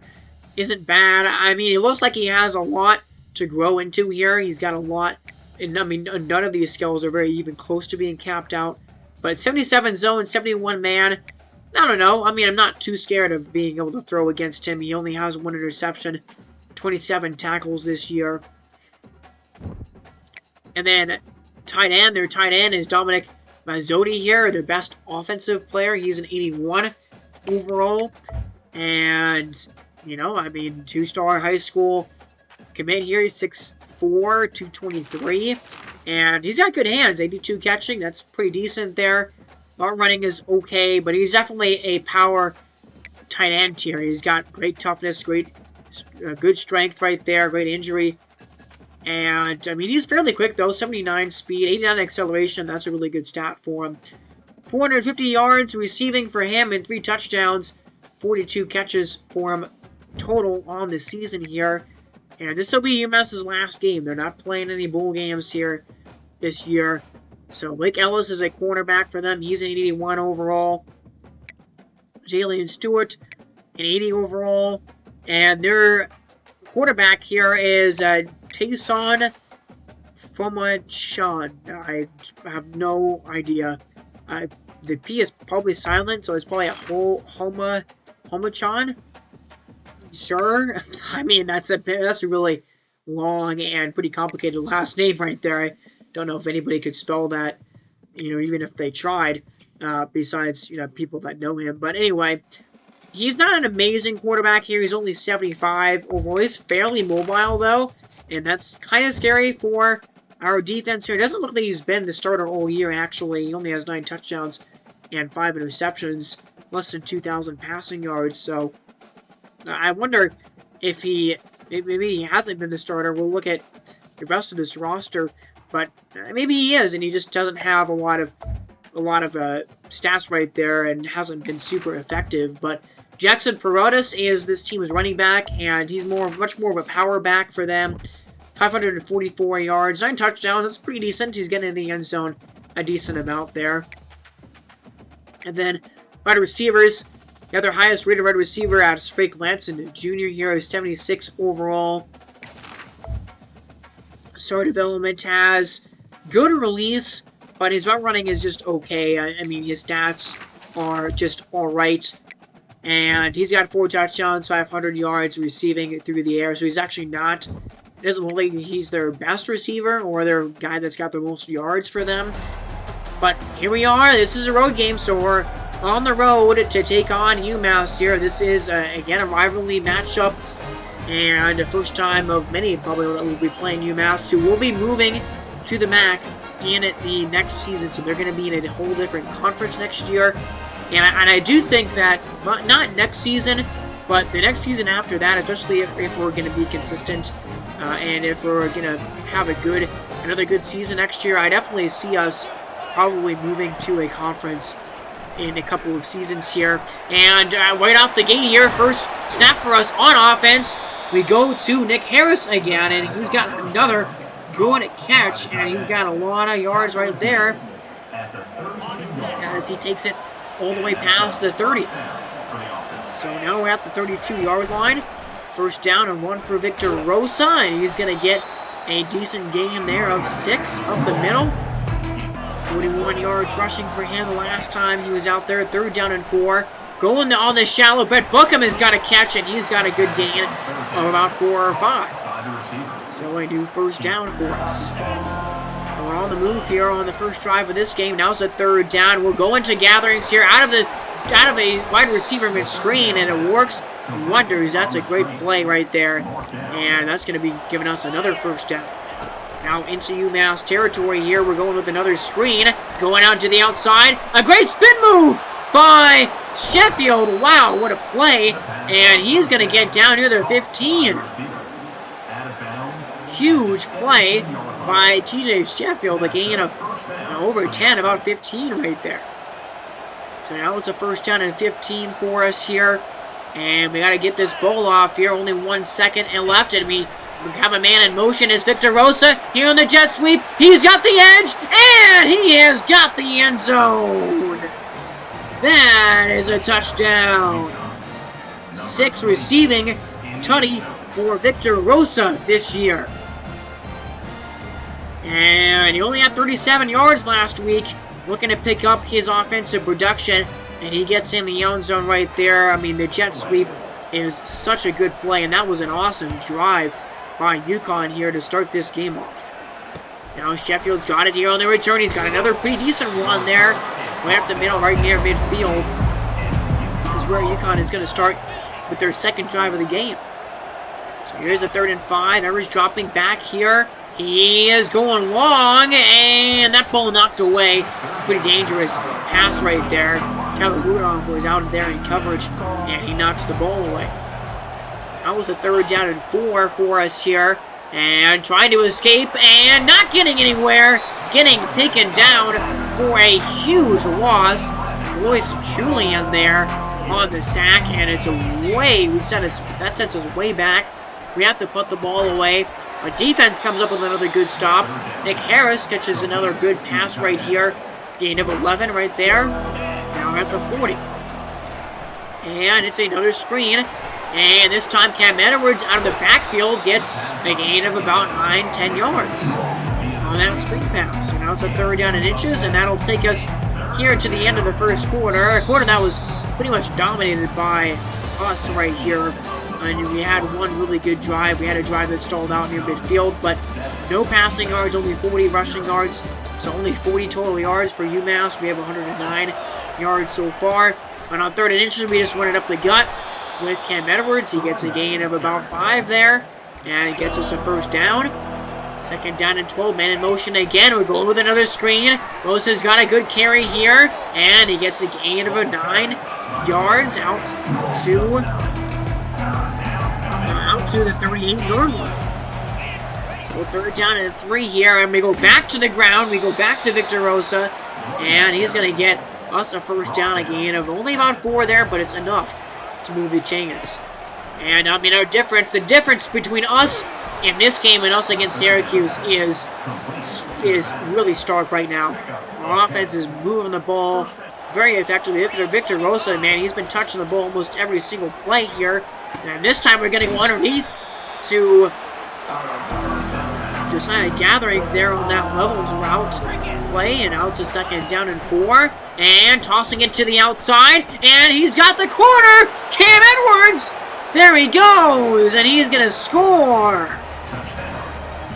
isn't bad. I mean, it looks like he has a lot to grow into here. He's got a lot. And I mean, none of these skills are very even close to being capped out. But 77 zone, 71 man. I don't know. I mean, I'm not too scared of being able to throw against him. He only has 1 interception, 27 tackles this year. And then tight end. Their tight end is Dominic Mazzotti here, their best offensive player. He's an 81 overall. And, I mean, 2-star high school commit here. He's 6'4", 223. And he's got good hands. 82 catching. That's pretty decent there. Our running is okay, but he's definitely a power tight end here. He's got great toughness, good strength right there, great injury. And, I mean, he's fairly quick, though. 79 speed, 89 acceleration. That's a really good stat for him. 450 yards receiving for him and 3 touchdowns. 42 catches for him total on the season here. And this will be UMass's last game. They're not playing any bowl games here this year. So, Blake Ellis is a cornerback for them. He's an 81 overall. Jalen Stewart, an 80 overall. And their quarterback here is Tayson Fomachan. I have no idea. The P is probably silent, so it's probably a Homachan. Sure. I mean, that's a really long and pretty complicated last name right there. I don't know if anybody could spell that, even if they tried, besides, people that know him. But anyway, he's not an amazing quarterback here. He's only 75 overall. He's fairly mobile, though, and that's kind of scary for our defense here. It doesn't look like he's been the starter all year, actually. He only has 9 touchdowns and 5 interceptions, less than 2,000 passing yards, so I wonder if maybe he hasn't been the starter. We'll look at the rest of this roster, but maybe he is, and he just doesn't have a lot of a lot of stats right there and hasn't been super effective. But Jackson Paredes is this team's running back, and he's much more of a power back for them. 544 yards, 9 touchdowns. That's pretty decent. He's getting in the end zone a decent amount there. And then wide receivers, the other highest rated wide receiver out is Frank Lanson Jr. here, is 76 overall. Star development has good release, but his route running is just okay. I mean, his stats are just alright. And he's got 4 touchdowns, 500 yards receiving through the air. So he's actually not, it doesn't look like he's their best receiver or their guy that's got the most yards for them. But here we are. This is a road game, so we're on the road to take on UMass here. This is, again, a rivalry matchup. And the first time of many probably that we'll be playing UMass, who will be moving to the MAC in the next season. So they're going to be in a whole different conference next year. And I do think that, not next season, but the next season after that, especially if we're going to be consistent and if we're going to have another good season next year, I definitely see us probably moving to a conference in a couple of seasons here. And right off the gate here, first snap for us on offense, we go to Nick Harris again, and he's got another good catch, and he's got a lot of yards right there as he takes it all the way past the 30. So now we're at the 32-yard line. First down and 1 for Victor Rosa, and he's going to get a decent gain there of 6 up the middle. 41 yards rushing for him the last time he was out there. 3rd down and 4. Going on the shallow, but Bookham has got a catch, and he's got a good gain of about 4 or 5. So a new first down for us. We're on the move here on the first drive of this game. Now it's a 3rd down. We're going to gatherings here out of a wide receiver mid-screen, and it works wonders. That's a great play right there. And that's going to be giving us another first down. Now into UMass territory here. We're going with another screen. Going out to the outside. A great spin move by Sheffield. Wow, what a play. And he's going to get down near the 15. Huge play by TJ Sheffield. A gain of over 10, about 15 right there. So now it's a first down and 15 for us here. And we got to get this ball off here. Only 1 second and left. And we have a man in motion. Is Victor Rosa here on the jet sweep. He's got the edge. And he has got the end zone. That is a touchdown. 6 receiving tutty for Victor Rosa this year. And he only had 37 yards last week. Looking to pick up his offensive production. And he gets in the end zone right there. I mean, the jet sweep is such a good play. And that was an awesome drive by UConn here to start this game off. Now Sheffield's got it here on the return. He's got another pretty decent one there. Right up the middle, right near midfield. This is where UConn is going to start with their second drive of the game. So here's a 3rd and 5. Everett's dropping back here. He is going long, and that ball knocked away. Pretty dangerous pass right there. Tyler Rudolph was out there in coverage, and he knocks the ball away. That was a 3rd down and 4 for us here. And trying to escape, and not getting anywhere. Getting taken down for a huge loss. Royce Julian there on the sack, and it's away. That sets us way back. We have to put the ball away. Our defense comes up with another good stop. Nick Harris catches another good pass right here. Gain of 11 right there. Now at the 40. And it's another screen. And this time Cam Edwards out of the backfield gets a gain of about 9-10 yards on that screen pass. So now it's a 3rd down and inches, and that'll take us here to the end of the first quarter. A quarter that was pretty much dominated by us right here. And we had one really good drive. We had a drive that stalled out near midfield, but no passing yards, only 40 rushing yards. So only 40 total yards for UMass. We have 109 yards so far. And on 3rd and inches, we just run it up the gut with Cam Edwards. He gets a gain of about 5 there, and it gets us a first down. 2nd down and 12, man in motion again. We're going with another screen. Rosa's got a good carry here, and he gets a gain of 9 yards out to the 38-yard line. Well, 3rd down and 3 here, and we go back to the ground. We go back to Victor Rosa. And he's going to get us a first down, a gain of only about 4 there, but it's enough to move the chains. And I mean, the difference between us in this game and us against Syracuse is really stark right now. Our offense is moving the ball very effectively. Victor Rosa, man, he's been touching the ball almost every single play here. And this time we're getting underneath to Josiah Gatherings there on that levels route play. And now it's a second down and 4. And tossing it to the outside. And he's got the corner. Cam Edwards. There he goes. And he's going to score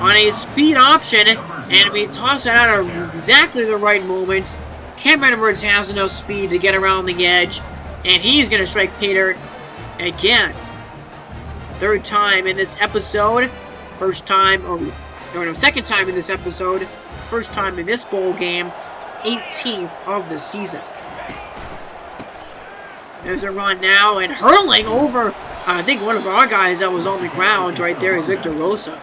on a speed option. And we toss it out at exactly the right moment. Cam Edwards has enough speed to get around the edge. And he's going to strike pay dirt again. Third time in this episode. Second time in this episode. First time in this bowl game. 18th of the season. There's a run now, and hurling over, I think one of our guys that was on the ground right there is Victor Rosa.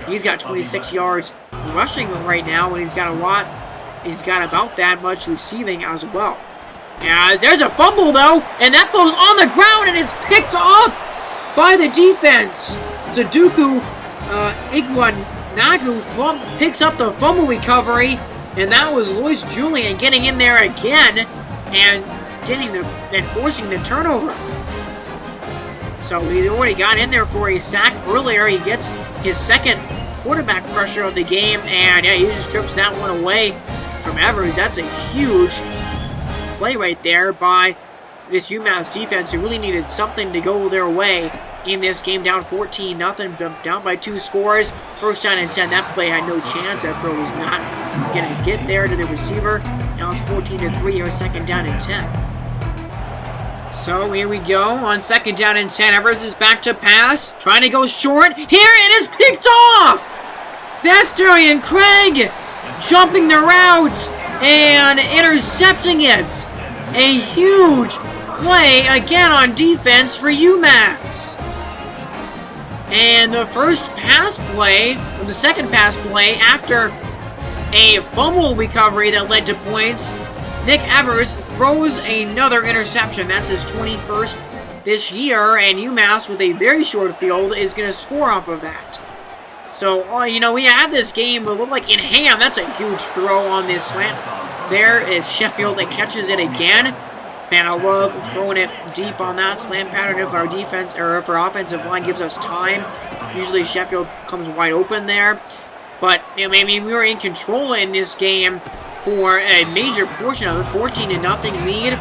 He's got 26 yards rushing right now, and he's got about that much receiving as well. As there's a fumble though, and that ball's on the ground, and it's picked up by the defense. Sudoku Igwanagu picks up the fumble recovery, and that was Lois Julian getting in there again and forcing the turnover. So he already got in there for a sack earlier. He gets his second quarterback pressure of the game, and yeah, he just strips that one away from Evers. That's a huge play right there by this UMass defense, who really needed something to go their way in this game. Down 14-0, down by 2 scores. First down and 10. That play had no chance. That throw was not going to get there to the receiver. Now it's 14-3, or second down and 10. So here we go on second down and 10. Evers is back to pass, trying to go short. Here it is picked off. That's Darian Craig jumping the route and intercepting it. A huge play again on defense for UMass. And the second pass play after a fumble recovery that led to points, Nick Evers throws another interception. That's his 21st this year, and UMass, with a very short field, is going to score off of that. So, we had this game look like in hand. That's a huge throw on this slant. There is Sheffield that catches it again. Man, I love throwing it deep on that slant pattern if our defense or if our offensive line gives us time. Usually Sheffield comes wide open there. But, we were in control in this game for a major portion of it. 14-0 lead.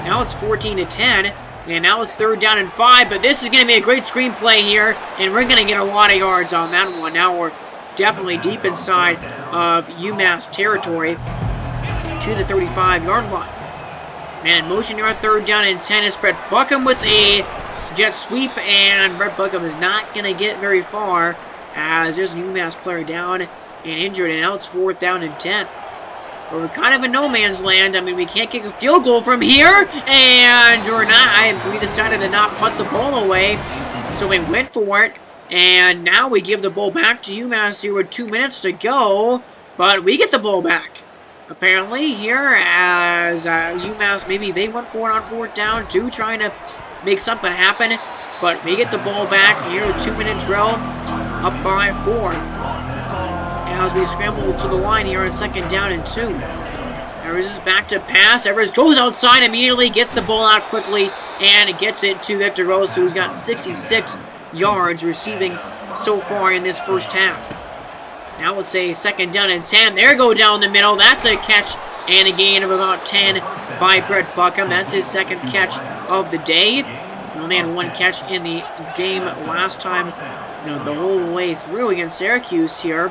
Now it's 14-10. And now it's third down and 5. But this is going to be a great screenplay here. And we're going to get a lot of yards on that one. Now we're definitely deep inside of UMass territory to the 35-yard line. Man, in motion here on third down and 10 is Brett Buckham with a jet sweep. And Brett Buckham is not going to get very far, as there's a UMass player down and injured. And now it's fourth down and 10. We're kind of in no man's land. We can't kick a field goal from here, and we decided to not punt the ball away, so we went for it, and now we give the ball back to UMass here with 2 minutes to go, but we get the ball back, apparently, here, as UMass, maybe they went for it on fourth down, too, trying to make something happen, but we get the ball back here with 2-minute drill, up by 4. As we scramble to the line here on second down and 2. Evers is back to pass. Evers goes outside immediately, gets the ball out quickly, and gets it to Victor Rosa, who's got 66 yards receiving so far in this first half. Now it's a second down and 10. There go down the middle. That's a catch and a gain of about 10 by Brett Buckham. That's his second catch of the day. He only had one catch in the game last time, the whole way through against Syracuse here.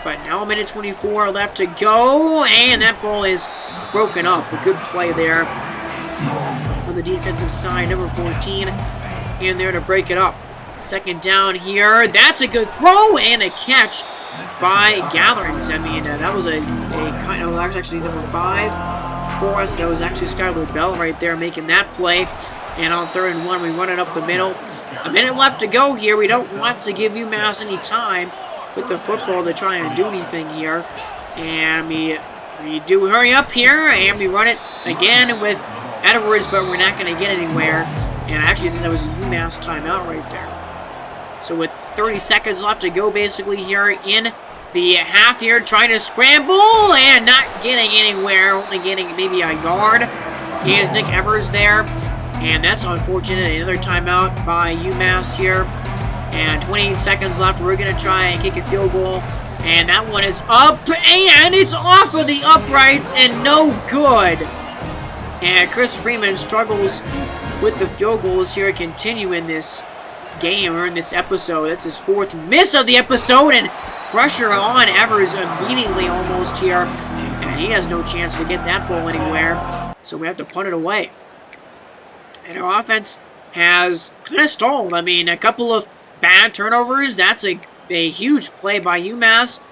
But now a minute 24 left to go, and that ball is broken up. A good play there on the defensive side, number 14, in there to break it up. Second down here. That's a good throw and a catch by Gatherings. That was that was actually number 5 for us. That was actually Skylar Bell right there making that play. And on third and 1, we run it up the middle. A minute left to go here. We don't want to give UMass any time with the football to try and do anything here. And We do hurry up here, and we run it again with Edwards, but we're not going to get anywhere. And I actually think that was a UMass timeout right there. So with 30 seconds left to go basically here in the half here, trying to scramble and not getting anywhere, only getting maybe a yard. Here's Nick Evers there, and that's unfortunate. Another timeout by UMass here. And 28 seconds left. We're going to try and kick a field goal. And that one is up, and it's off of the uprights and no good. And Chris Freeman struggles with the field goals here, continue in this game or in this episode. That's his 4th miss of the episode, and pressure on Evers immediately almost here. And he has no chance to get that ball anywhere, so we have to punt it away. And our offense has kind of stalled. I mean, a couple of bad turnovers. That's a huge play by UMass,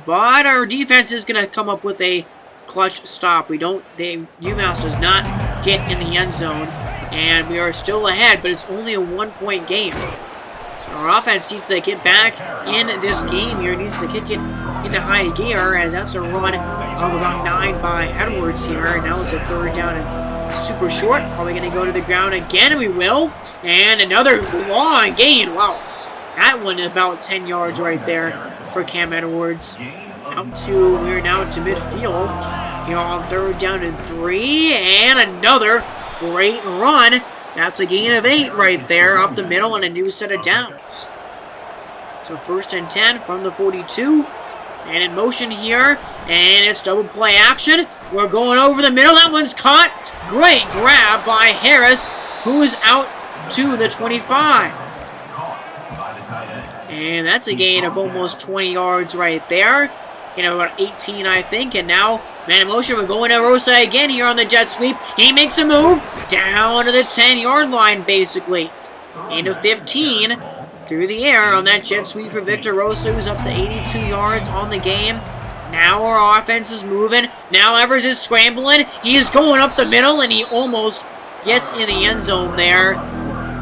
but our defense is going to come up with a clutch stop. UMass does not get in the end zone, and we are still ahead, but it's only a 1-point game. So our offense needs to get back in this game here, needs to kick it into high gear, as that's a run of about 9 by Edwards here, and now it's a 3rd down and super short. Are we going to go to the ground again? We will, and another long gain. Wow. That one about 10 yards right there for Cam Edwards. We're now to midfield here on 3rd down and 3, and another great run. That's a gain of 8 right there up the middle and a new set of downs. So 1st and 10 from the 42, and in motion here, and it's double play action. We're going over the middle. That one's caught. Great grab by Harris, who is out to the 25. And that's a gain of almost 20 yards right there. About 18, I think. And now, man in motion, we're going to Rosa again here on the jet sweep. He makes a move down to the 10-yard line, basically. Into 15 through the air on that jet sweep for Victor Rosa, who's up to 82 yards on the game. Now our offense is moving. Now Evers is scrambling. He's going up the middle, and he almost gets in the end zone there.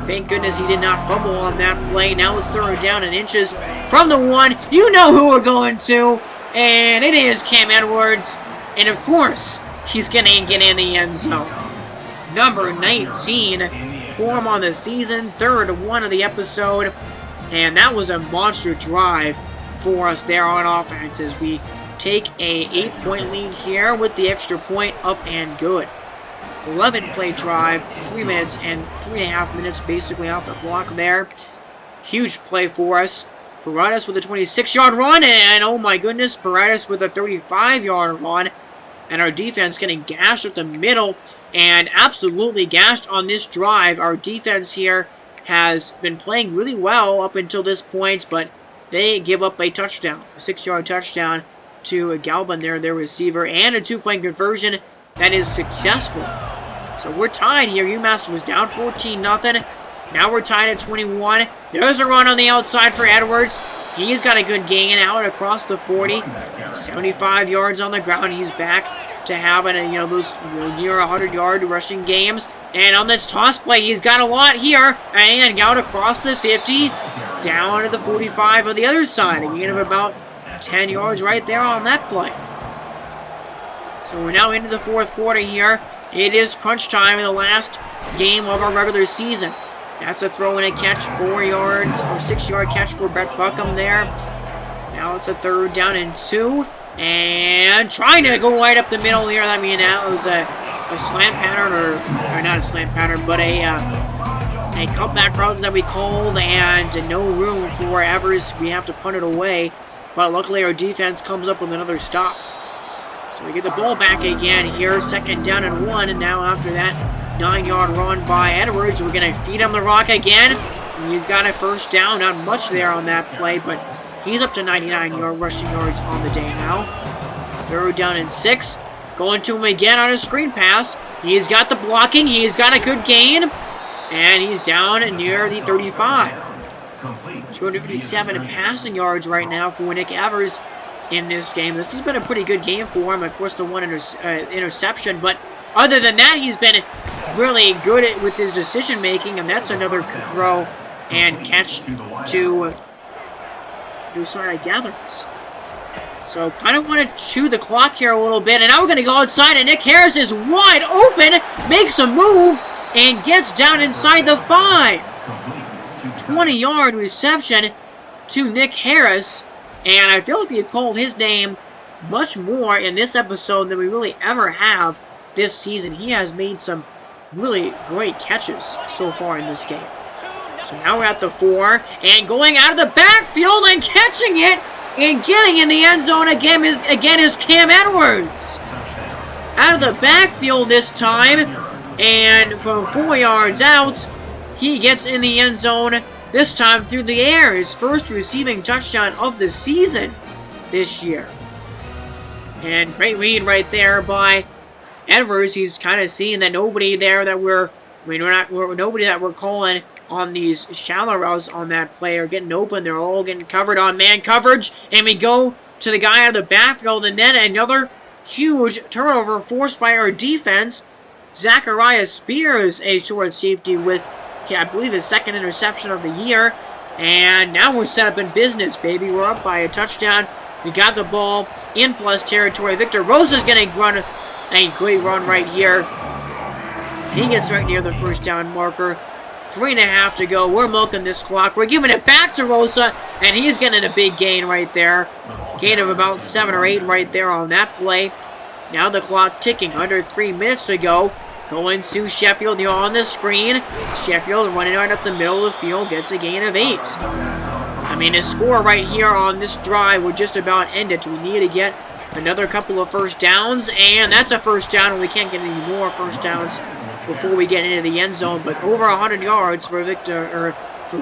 Thank goodness he did not fumble on that play. Now it's 3rd down and inches from the 1. You know who we're going to. And it is Cam Edwards. And of course, he's going to get in the end zone. Number 19 for him on the season. 3rd one of the episode. And that was a monster drive for us there on offense as we take a 8-point lead here with the extra point up and good. 11-play drive, 3 minutes and 3.5 minutes basically off the clock there. Huge play for us. Paradis with a 26-yard run, and oh my goodness, Paradis with a 35-yard run. And our defense getting gashed at the middle, and absolutely gashed on this drive. Our defense here has been playing really well up until this point, but they give up a touchdown, a 6-yard touchdown to Galvin there, their receiver, and a 2-point conversion that is successful. So we're tied here. UMass was down 14-0. Now we're tied at 21. There's a run on the outside for Edwards. He's got a good gain out across the 40. 75 yards on the ground. He's back to having those near 100-yard rushing games. And on this toss play, he's got a lot here. And out across the 50, down to the 45 on the other side. A gain of about 10 yards right there on that play. So we're now into the 4th quarter here. It is crunch time in the last game of our regular season. That's a throw and a catch, 4 yards, or 6-yard catch for Brett Buckham there. Now it's a 3rd down and 2. And trying to go right up the middle here. I mean, that was a slant pattern, or not a slant pattern, but a cutback route that we called, and no room for Evers. We have to punt it away. But luckily our defense comes up with another stop. So we get the ball back again here, 2nd down and 1, and now after that 9-yard run by Edwards, we're going to feed him the rock again. He's got a 1st down, not much there on that play, but he's up to 99 rushing yards on the day now. 3rd down and 6, going to him again on a screen pass. He's got the blocking, he's got a good gain, and he's down near the 35. 257 passing yards right now for Nick Evers in this game. This has been a pretty good game for him. Of course, the 1 interception, but other than that, he's been really good with his decision making, and that's another throw and catch to Gathers. So kind of want to chew the clock here a little bit. And now we're going to go outside, and Nick Harris is wide open, makes a move, and gets down inside the 5. 20-yard reception to Nick Harris. And I feel like we've called his name much more in this episode than we really ever have this season. He has made some really great catches so far in this game. So now we're at the 4, and going out of the backfield and catching it and getting in the end zone again is Cam Edwards. Out of the backfield this time, and from 4 yards out, he gets in the end zone, this time through the air. His first receiving touchdown of the season this year. And great read right there by Edwards. He's kind of seeing that nobody there that nobody that we're calling on these shallow routes on that play are getting open. They're all getting covered on man coverage. And we go to the guy out of the backfield, and then another huge turnover forced by our defense. Zachariah Spears, a short safety with, I believe, his second interception of the year. And now we're set up in business, baby. We're up by a touchdown. We got the ball in plus territory. Victor Rosa's going to run a great run right here. He gets right near the first down marker. 3.5 to go. We're milking this clock. We're giving it back to Rosa, and he's getting a big gain right there. Gain of about 7 or 8 right there on that play. Now the clock ticking. Under 3 minutes to go. Going to Sheffield here on the screen. Sheffield running right up the middle of the field. Gets a gain of 8. I mean, his score right here on this drive would just about end it. We need to get another couple of first downs, and that's a first down, and we can't get any more first downs before we get into the end zone. But over 100 yards for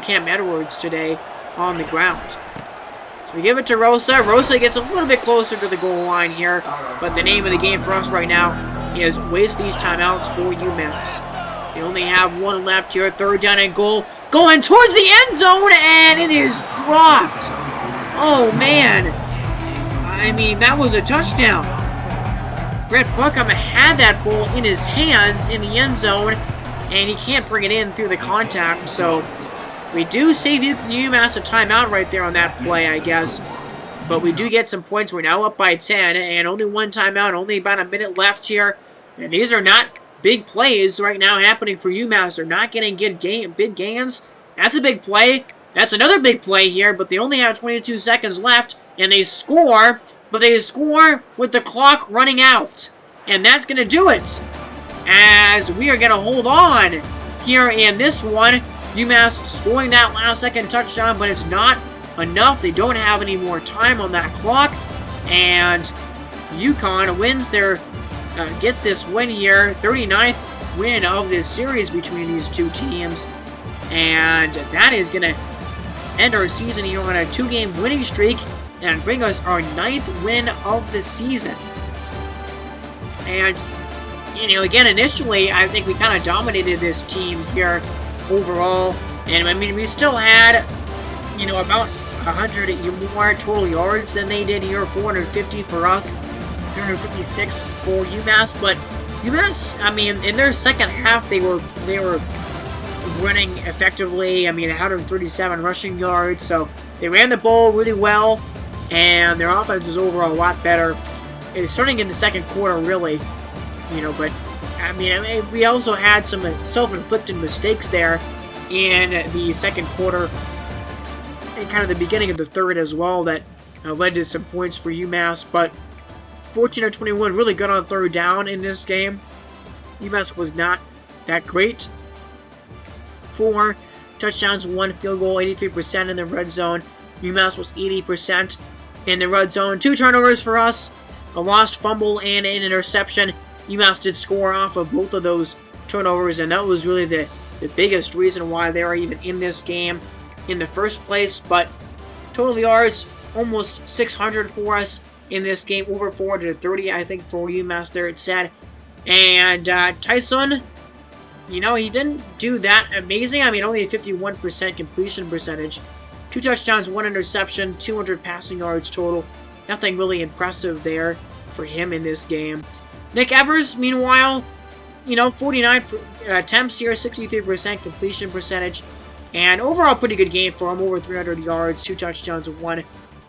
Cam Edwards today on the ground. So we give it to Rosa. Rosa gets a little bit closer to the goal line here, but the name of the game for us right now is waste these timeouts for UMass. They only have 1 left here. 3rd down and goal. Going towards the end zone, and it is dropped. Oh, man. I mean, that was a touchdown. Brett Buckham had that ball in his hands in the end zone, and he can't bring it in through the contact. So we do save UMass a timeout right there on that play, I guess. But we do get some points. We're now up by 10, and only 1 timeout, only about a minute left here. And these are not big plays right now happening for UMass. They're not getting big gains. That's a big play. That's another big play here, but they only have 22 seconds left, and they score, but they score with the clock running out. And that's going to do it, as we are going to hold on here in this one. UMass scoring that last-second touchdown, but it's not enough. They don't have any more time on that clock, and UConn wins gets this win here, 39th win of this series between these two teams, and that is going to end our season here on a 2-game winning streak and bring us our 9th win of the season. And, again, initially, I think we kind of dominated this team here overall, and I mean, we still had, about 100 more total yards than they did here, 450 for us, 356 for UMass, but UMass, I mean, in their second half, they were running effectively. I mean, 137 rushing yards, so they ran the ball really well, and their offense was overall a lot better. It's starting in the second quarter, really, but I mean, we also had some self-inflicted mistakes there in the second quarter and kind of the beginning of the third as well that led to some points for UMass, but 14 of 21, really good on 3rd down in this game. UMass was not that great. 4 touchdowns, 1 field goal, 83% in the red zone. UMass was 80% in the red zone. 2 turnovers for us, a lost fumble and an interception. UMass did score off of both of those turnovers, and that was really the biggest reason why they were even in this game in the first place. But total yards, almost 600 for us in this game, over 430, I think, for UMass there, it said. And Tyson, he didn't do that amazing. I mean, only a 51% completion percentage. 2 touchdowns, 1 interception, 200 passing yards total. Nothing really impressive there for him in this game. Nick Evers, meanwhile, 49 attempts here, 63% completion percentage. And overall, pretty good game for him. Over 300 yards, 2 touchdowns, 1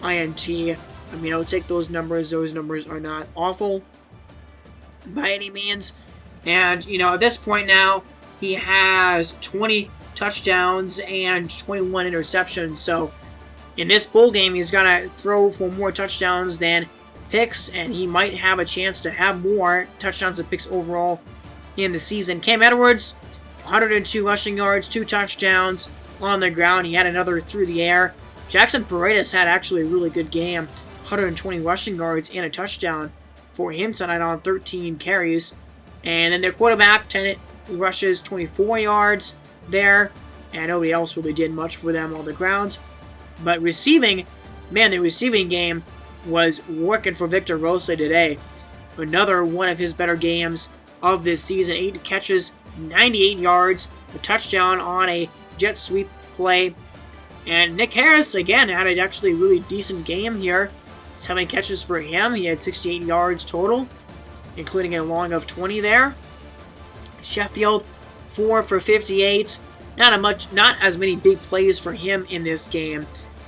INT. I mean, I'll take those numbers. Those numbers are not awful by any means. And, you know, at this point now, he has 20 touchdowns and 21 interceptions. So, in this bowl game, he's going to throw for more touchdowns than picks, and he might have a chance to have more touchdowns and picks overall in the season. Cam Edwards, 102 rushing yards, 2 touchdowns on the ground. He had another through the air. Jackson Paredes had actually a really good game, 120 rushing yards and a touchdown for him tonight on 13 carries. And then their quarterback, 10 rushes, 24 yards there, and nobody else really did much for them on the ground. But receiving, man, the receiving game was working for Victor Rosa today. Another one of his better games of this season. 8 catches, 98 yards, a touchdown on a jet sweep play. And Nick Harris, again, had an actually really decent game here. 7 catches for him. He had 68 yards total, including a long of 20 there. Sheffield, 4 for 58. Not as many big plays for him in this game,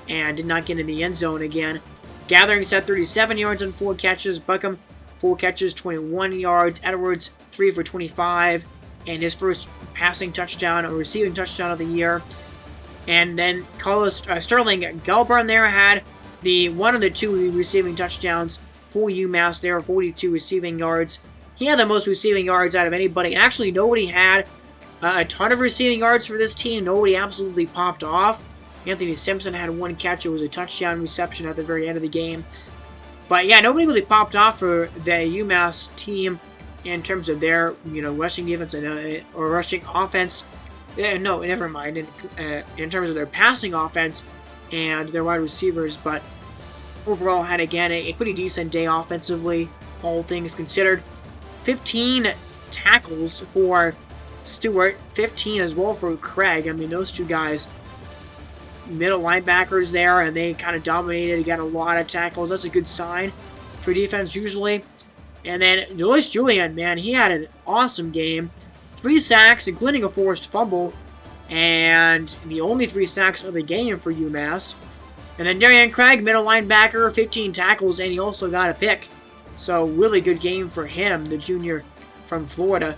and did not get in the end zone again. Gatherings had 37 yards on 4 catches. Buckham, 4 catches, 21 yards. Edwards, 3 for 25, and his first passing touchdown or receiving touchdown of the year. And then Sterling Gelburn there had one of the 2 receiving touchdowns for UMass there, 42 receiving yards. He had the most receiving yards out of anybody. Actually, nobody had a ton of receiving yards for this team. Nobody absolutely popped off. Anthony Simpson had 1 catch. It was a touchdown reception at the very end of the game. But yeah, nobody really popped off for the UMass team in terms of their, rushing defense or rushing offense. No, never mind. In terms of their passing offense and their wide receivers, but overall had again a pretty decent day offensively, all things considered. 15 tackles for Stewart, 15 as well for Craig. I mean, those 2 guys, middle linebackers there, and they kind of dominated. He got a lot of tackles. That's a good sign for defense usually. And then Joyce Julian, man, he had an awesome game. 3 sacks, including a forced fumble, and the only 3 sacks of the game for UMass. And then Darian Craig, middle linebacker, 15 tackles, and he also got a pick. So, really good game for him, the junior from Florida.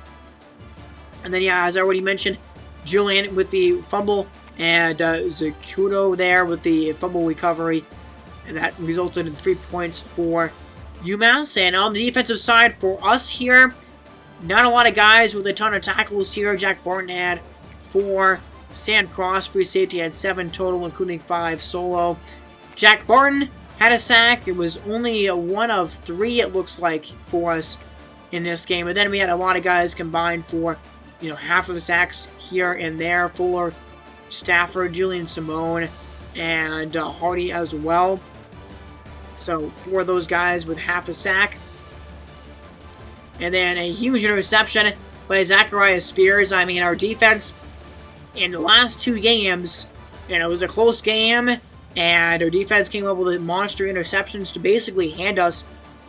And then, yeah, as I already mentioned, Julian with the fumble, and Zacuto there with the fumble recovery. And that resulted in 3 points for UMass. And on the defensive side for us here, not a lot of guys with a ton of tackles here. Jack Barton had 4. Stan Cross, free safety, had 7 total, including 5 solo. Jack Barton had a sack. It was only a 1 of 3, it looks like, for us in this game. But then we had a lot of guys combined for, half of the sacks here and there. Fuller, Stafford, Julian Simone, and Hardy as well. So 4 of those guys with half a sack. And then a huge interception by Zachariah Spears. I mean, our defense in the last 2 games, it was a close game, and our defense came up with monster interceptions to basically hand us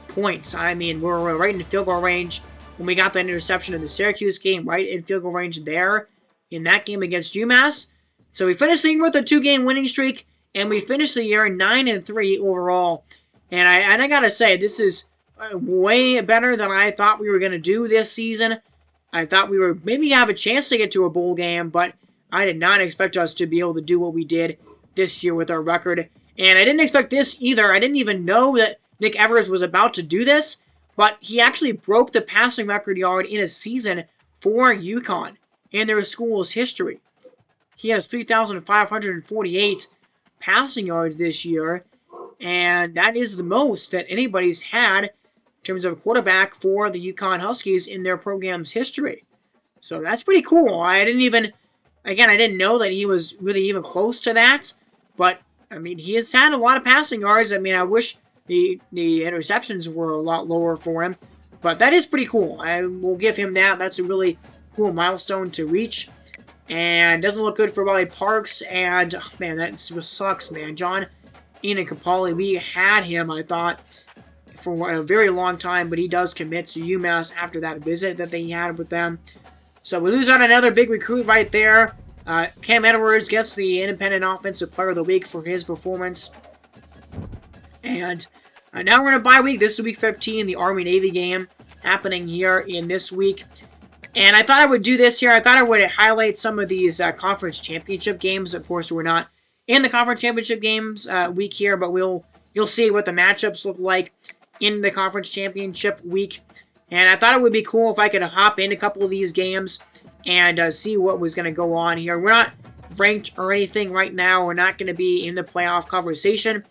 points. I mean, we're right in field goal range when we got that interception in the Syracuse game, right in field goal range there in that game against UMass. So we finished the year with a 2-game winning streak, and we finished the year 9-3 overall. And I gotta say, this is way better than I thought we were going to do this season. I thought we were maybe have a chance to get to a bowl game, but I did not expect us to be able to do what we did this year with our record. And I didn't expect this either. I didn't even know that Nick Evers was about to do this, but he actually broke the passing record yard in a season for UConn in their school's history. He has 3,548 passing yards this year, and that is the most that anybody's had in terms of a quarterback for the UConn Huskies in their program's history. So that's pretty cool. I didn't know that he was really even close to that, but, I mean, he has had a lot of passing yards. I mean, I wish the interceptions were a lot lower for him, but that is pretty cool. I will give him that. That's a really cool milestone to reach, and doesn't look good for Riley Parks, and, oh, man, that sucks, man. John Ian Capali, we had him, I thought, for a very long time, but he does commit to UMass after that visit that they had with them. So we lose out another big recruit right there. Cam Edwards gets the Independent Offensive Player of the Week for his performance. And now we're in a bye week. This is week 15, the Army-Navy game happening here in this week. And I thought I would do this here. I thought I would highlight some of these conference championship games. Of course, we're not in the conference championship games week here, but you'll see what the matchups look like in the conference championship week. And I thought it would be cool if I could hop in a couple of these games and see what was going to go on here. We're not ranked or anything right now. We're not going to be in the playoff conversation.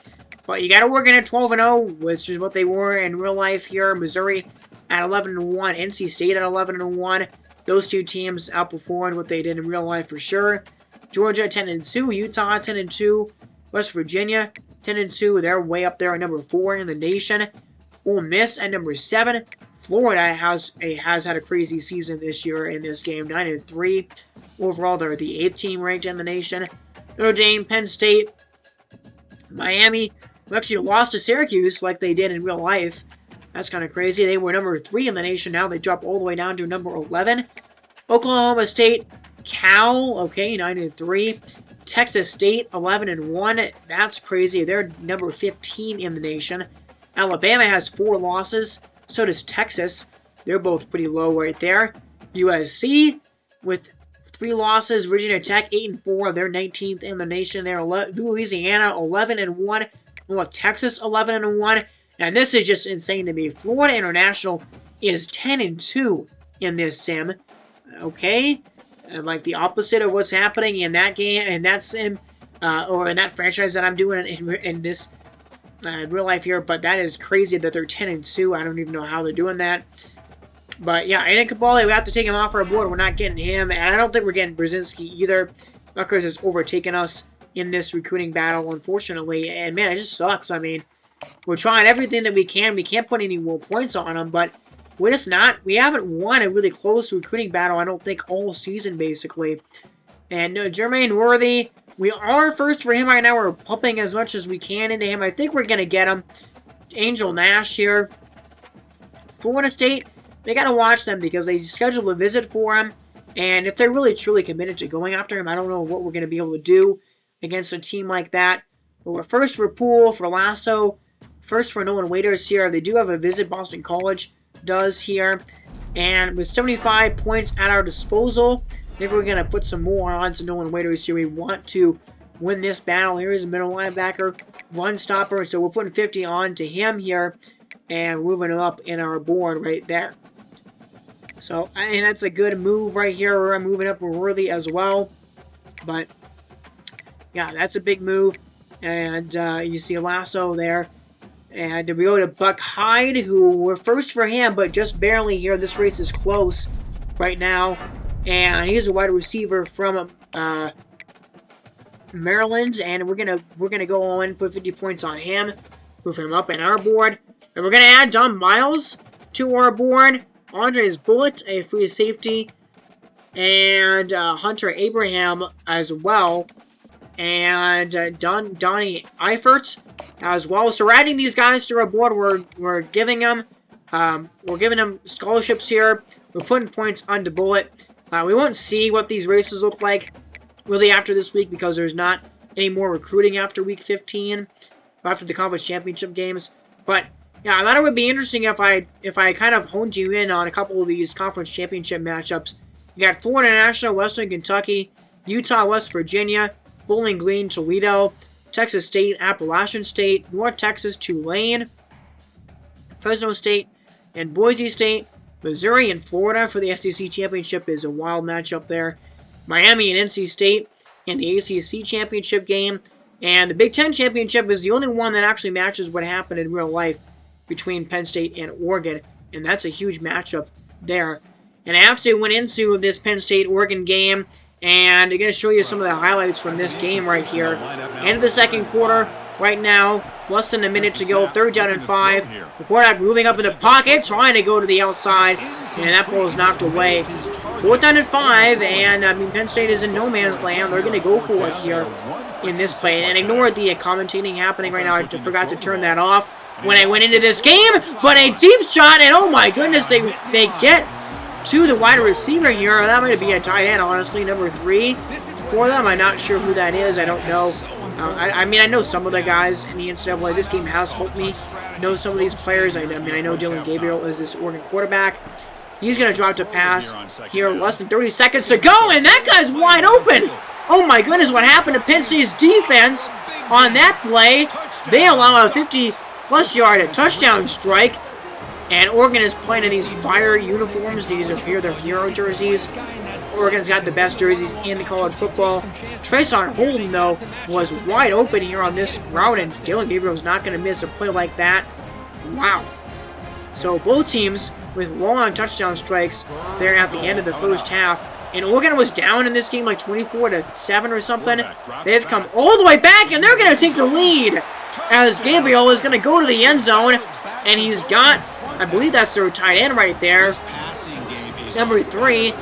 But you got to work in at 12-0, which is what they were in real life here. Missouri at 11-1, NC State at 11-1. Those two teams outperformed what they did in real life for sure. Georgia 10-2, Utah 10-2, West Virginia 10-2. They're way up there at number 4 in the nation. Ole Miss at number 7. Florida has had a crazy season this year in this game, 9-3. Overall, they're the 8th team ranked in the nation. Notre Dame, Penn State, Miami, who actually lost to Syracuse like they did in real life. That's kind of crazy. They were number 3 in the nation. Now they dropped all the way down to number 11. Oklahoma State, Cal, okay, 9-3. Texas State, 11-1. That's crazy. They're number 15 in the nation. Alabama has 4 losses. So does Texas. They're both pretty low right there. USC with 3 losses. Virginia Tech, 8-4. They're 19th in the nation. They're Louisiana, 11-1. Well, Texas, 11-1. And this is just insane to me. Florida International is 10-2 in this sim. Okay? And like the opposite of what's happening in that game, and that sim, or in that franchise that I'm doing in this real life here. But that is crazy that they're 10-2. I don't even know how they're doing that. But yeah, Aiden Kabale, we have to take him off our board. We're not getting him. And I don't think we're getting Brzezinski either. Rutgers has overtaken us in this recruiting battle, unfortunately. And man, it just sucks. I mean, we're trying everything that we can. We can't put any more points on them, but we're just not. We haven't won a really close recruiting battle, I don't think, all season, basically. And Jermaine Worthy, we are first for him right now. We're pumping as much as we can into him. I think we're going to get him. Angel Nash here. Florida State, they got to watch them because they scheduled a visit for him. And if they're really, truly committed to going after him, I don't know what we're going to be able to do against a team like that. But we're first for Poole, for Lasso, first for Nolan Waiters here. They do have a visit, Boston College does here. And with 75 points at our disposal, I think we're going to put some more on to Nolan Waiters here. We want to win this battle. Here is a middle linebacker, run stopper. So we're putting 50 on to him here and moving him up in our board right there. So, and that's a good move right here. We're moving up Worthy as well. But, yeah, that's a big move. And you see Lasso there. And we go to Buck Hyde, who we're first for him, but just barely here. This race is close right now. And he's a wide receiver from Maryland. And we're gonna go all in, put 50 points on him. Move him up in our board. And we're gonna add John Miles to our board. Andre's Bullet, a free safety. And Hunter Abraham as well. And Donnie Eifert as well. So we're adding these guys to our board. We're giving them scholarships here. We're putting points on the Bullet. We won't see what these races look like really after this week because there's not any more recruiting after week 15, after the conference championship games. But yeah, I thought it would be interesting if I kind of honed you in on a couple of these conference championship matchups. You got Florida National, Western Kentucky, Utah, West Virginia, Bowling Green, Toledo, Texas State, Appalachian State, North Texas, Tulane, Fresno State, and Boise State. Missouri and Florida for the SEC Championship is a wild matchup there. Miami and NC State in the ACC Championship game. And the Big Ten Championship is the only one that actually matches what happened in real life between Penn State and Oregon. And that's a huge matchup there. And I actually went into this Penn State-Oregon game, and I'm going to show you some of the highlights from this game right here. End of the second quarter, right now, less than a minute to go, 3rd down and 5. The quarterback moving up in the pocket, trying to go to the outside, and that ball is knocked away. 4th down and 5, and I mean, Penn State is in no man's land. They're going to go for it here in this play. And ignore the commentating happening right now. I forgot to turn that off when I went into this game. But a deep shot, and oh my goodness, they get to the wide receiver here. That might be a tight end, honestly, number 3 for them. I'm not sure who that is. I don't know. I mean, I know some of the guys in the NCAA. This game has helped me know some of these players. I mean, I know Dylan Gabriel is this Oregon quarterback. He's going to drop to pass here. Less than 30 seconds to go, and that guy's wide open. Oh my goodness, what happened to Penn State's defense on that play? They allow a 50-plus yard touchdown strike. And Oregon is playing in these fire uniforms. These are here, they're hero jerseys. Oregon's got the best jerseys in the college football. Trason Holden, though, was wide open here on this route, and Dylan Gabriel's not going to miss a play like that. Wow. So both teams with long touchdown strikes there at the end of the first half. And Oregon was down in this game like 24-7 or something. They've come all the way back, and they're going to take the lead as Gabriel is going to go to the end zone. And he's got, I believe that's their tight end right there, number 3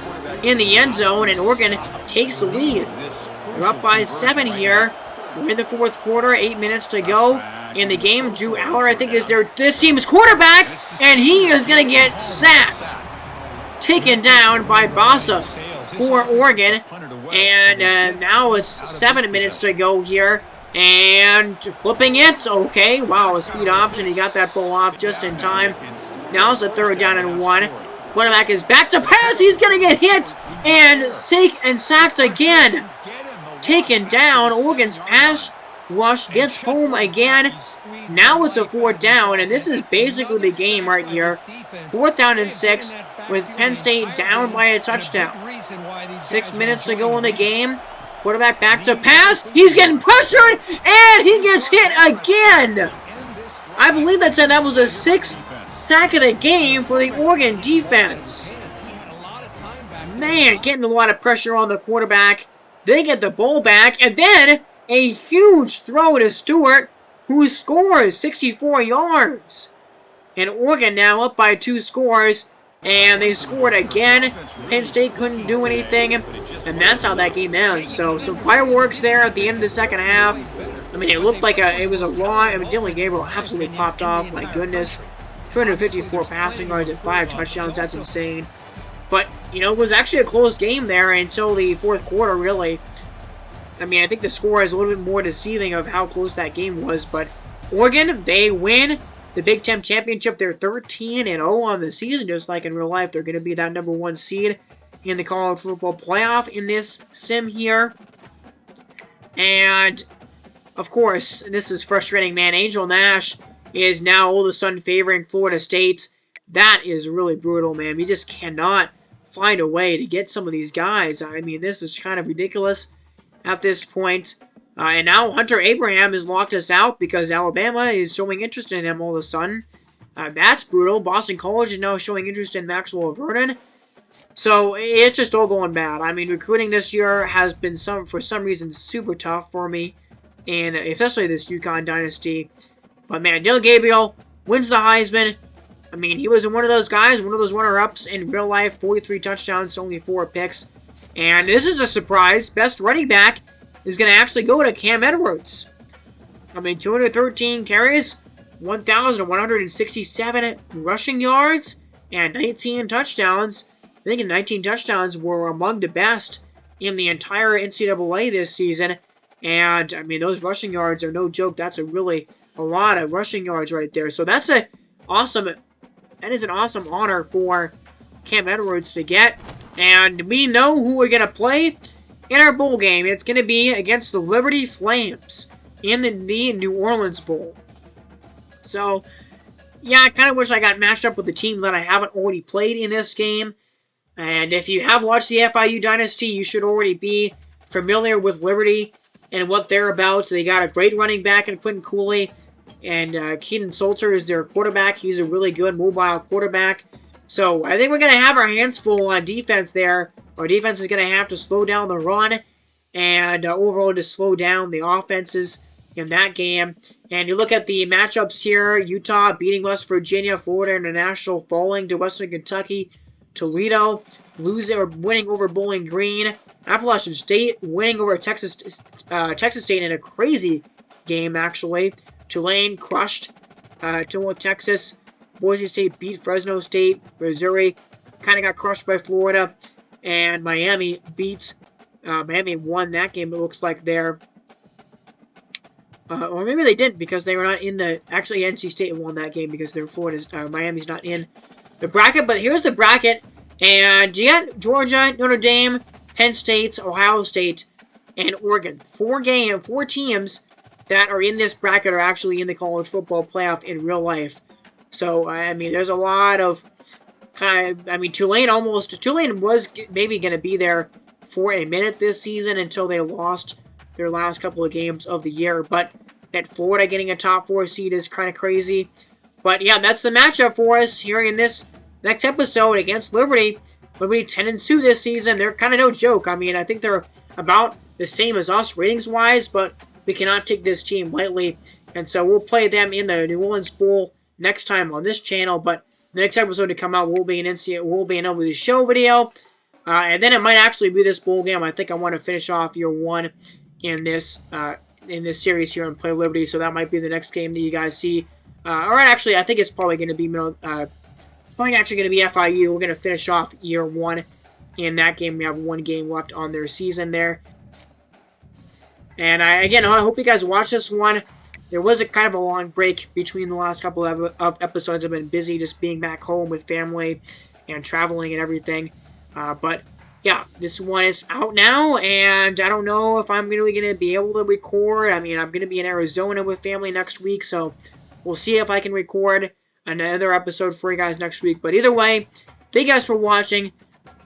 in the end zone, and Oregon takes the lead. They're up by 7 here. We're in the fourth quarter, 8 minutes to go in the game. Drew Aller, I think, is this team's quarterback, and he is going to get sacked. Taken down by Bassa for Oregon, and now it's 7 minutes to go here. And flipping it. Okay, wow, a speed option. He got that ball off just in time. Now it's a 3rd down and 1. Quarterback is back to pass. He's going to get hit and sacked again. Taken down. Oregon's pass rush gets home again. Now it's a 4th down, and this is basically the game right here. 4th down and 6 with Penn State down by a touchdown. 6 minutes to go in the game. Quarterback back to pass. He's getting pressured, and he gets hit again. I believe that was a 6th sack of the game for the Oregon defense. Man, getting a lot of pressure on the quarterback. They get the ball back, and then a huge throw to Stewart, who scores 64 yards. And Oregon now up by 2 scores. And they scored again. Penn State couldn't do anything. And that's how that game ends. So some fireworks there at the end of the second half. I mean, it looked like it was a raw. I mean, Dylan Gabriel absolutely popped off. My goodness. 254 passing yards and 5 touchdowns. That's insane. But, you know, it was actually a close game there until the fourth quarter, really. I mean, I think the score is a little bit more deceiving of how close that game was. But Oregon, they win the Big Ten Championship. They're 13-0 on the season, just like in real life. They're going to be that number 1 seed in the college football playoff in this sim here. And, of course, this is frustrating, man. Angel Nash is now all of a sudden favoring Florida State. That is really brutal, man. We just cannot find a way to get some of these guys. I mean, this is kind of ridiculous at this point. And now Hunter Abraham has locked us out because Alabama is showing interest in him all of a sudden. That's brutal. Boston College is now showing interest in Maxwell Vernon. So it's just all going bad. I mean, recruiting this year has been, for some reason, super tough for me. And especially this UConn Dynasty. But man, Dylan Gabriel wins the Heisman. I mean, he was one of those guys, one of those runner-ups in real life. 43 touchdowns, only 4 picks. And this is a surprise. Best running back is going to actually go to Cam Edwards. I mean, 213 carries, 1,167 rushing yards, and 19 touchdowns. I think 19 touchdowns were among the best in the entire NCAA this season. And, I mean, those rushing yards are no joke. That's a lot of rushing yards right there. So that is an awesome honor for Cam Edwards to get. And we know who we're going to play in our bowl game. It's going to be against the Liberty Flames in the New Orleans Bowl. So, yeah, I kind of wish I got matched up with a team that I haven't already played in this game. And if you have watched the FIU Dynasty, you should already be familiar with Liberty and what they're about. They got a great running back in Quentin Cooley. And Keaton Salter is their quarterback. He's a really good mobile quarterback. So I think we're going to have our hands full on defense there. Our defense is going to have to slow down the run and overall to slow down the offenses in that game. And you look at the matchups here. Utah beating West Virginia. Florida International falling to Western Kentucky. Toledo winning over Bowling Green. Appalachian State winning over Texas State in a crazy game, actually. Tulane crushed Texas. Boise State beat Fresno State. Missouri kind of got crushed by Florida. And Miami won that game, it looks like there. or maybe they didn't because they were not in the... Actually, NC State won that game because Miami's not in the bracket. But here's the bracket. And you got Georgia, Notre Dame, Penn State, Ohio State, and Oregon. Four teams that are in this bracket are actually in the college football playoff in real life. So, I mean, there's a lot of... Tulane was maybe going to be there for a minute this season until they lost their last couple of games of the year. But that Florida getting a top 4 seed is kind of crazy. But yeah, that's the matchup for us here in this next episode against Liberty. Liberty 10-2 this season. They're kind of no joke. I mean, I think they're about the same as us ratings-wise, but we cannot take this team lightly. And so we'll play them in the New Orleans Bowl next time on this channel. But the next episode to come out will be an NCAA show video. And then it might actually be this bowl game. I think I want to finish off year 1 in this series here and play Liberty. So that might be the next game that you guys see. Or actually, I think it's probably going to be FIU. We're going to finish off year 1 in that game. We have 1 game left on their season there. And I hope you guys watch this one. There was a kind of a long break between the last couple of episodes. I've been busy just being back home with family and traveling and everything. But yeah, this one is out now, and I don't know if I'm really going to be able to record. I mean, I'm going to be in Arizona with family next week, so we'll see if I can record another episode for you guys next week. But either way, thank you guys for watching.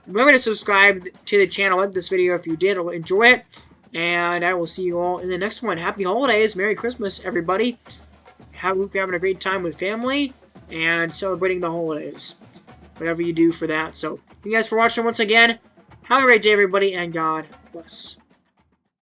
Remember to subscribe to the channel, like this video if you did enjoy it. And I will see you all in the next one. Happy holidays. Merry Christmas, everybody. Hope you're having a great time with family and celebrating the holidays. Whatever you do for that. So, thank you guys for watching once again. Have a great day, everybody, and God bless.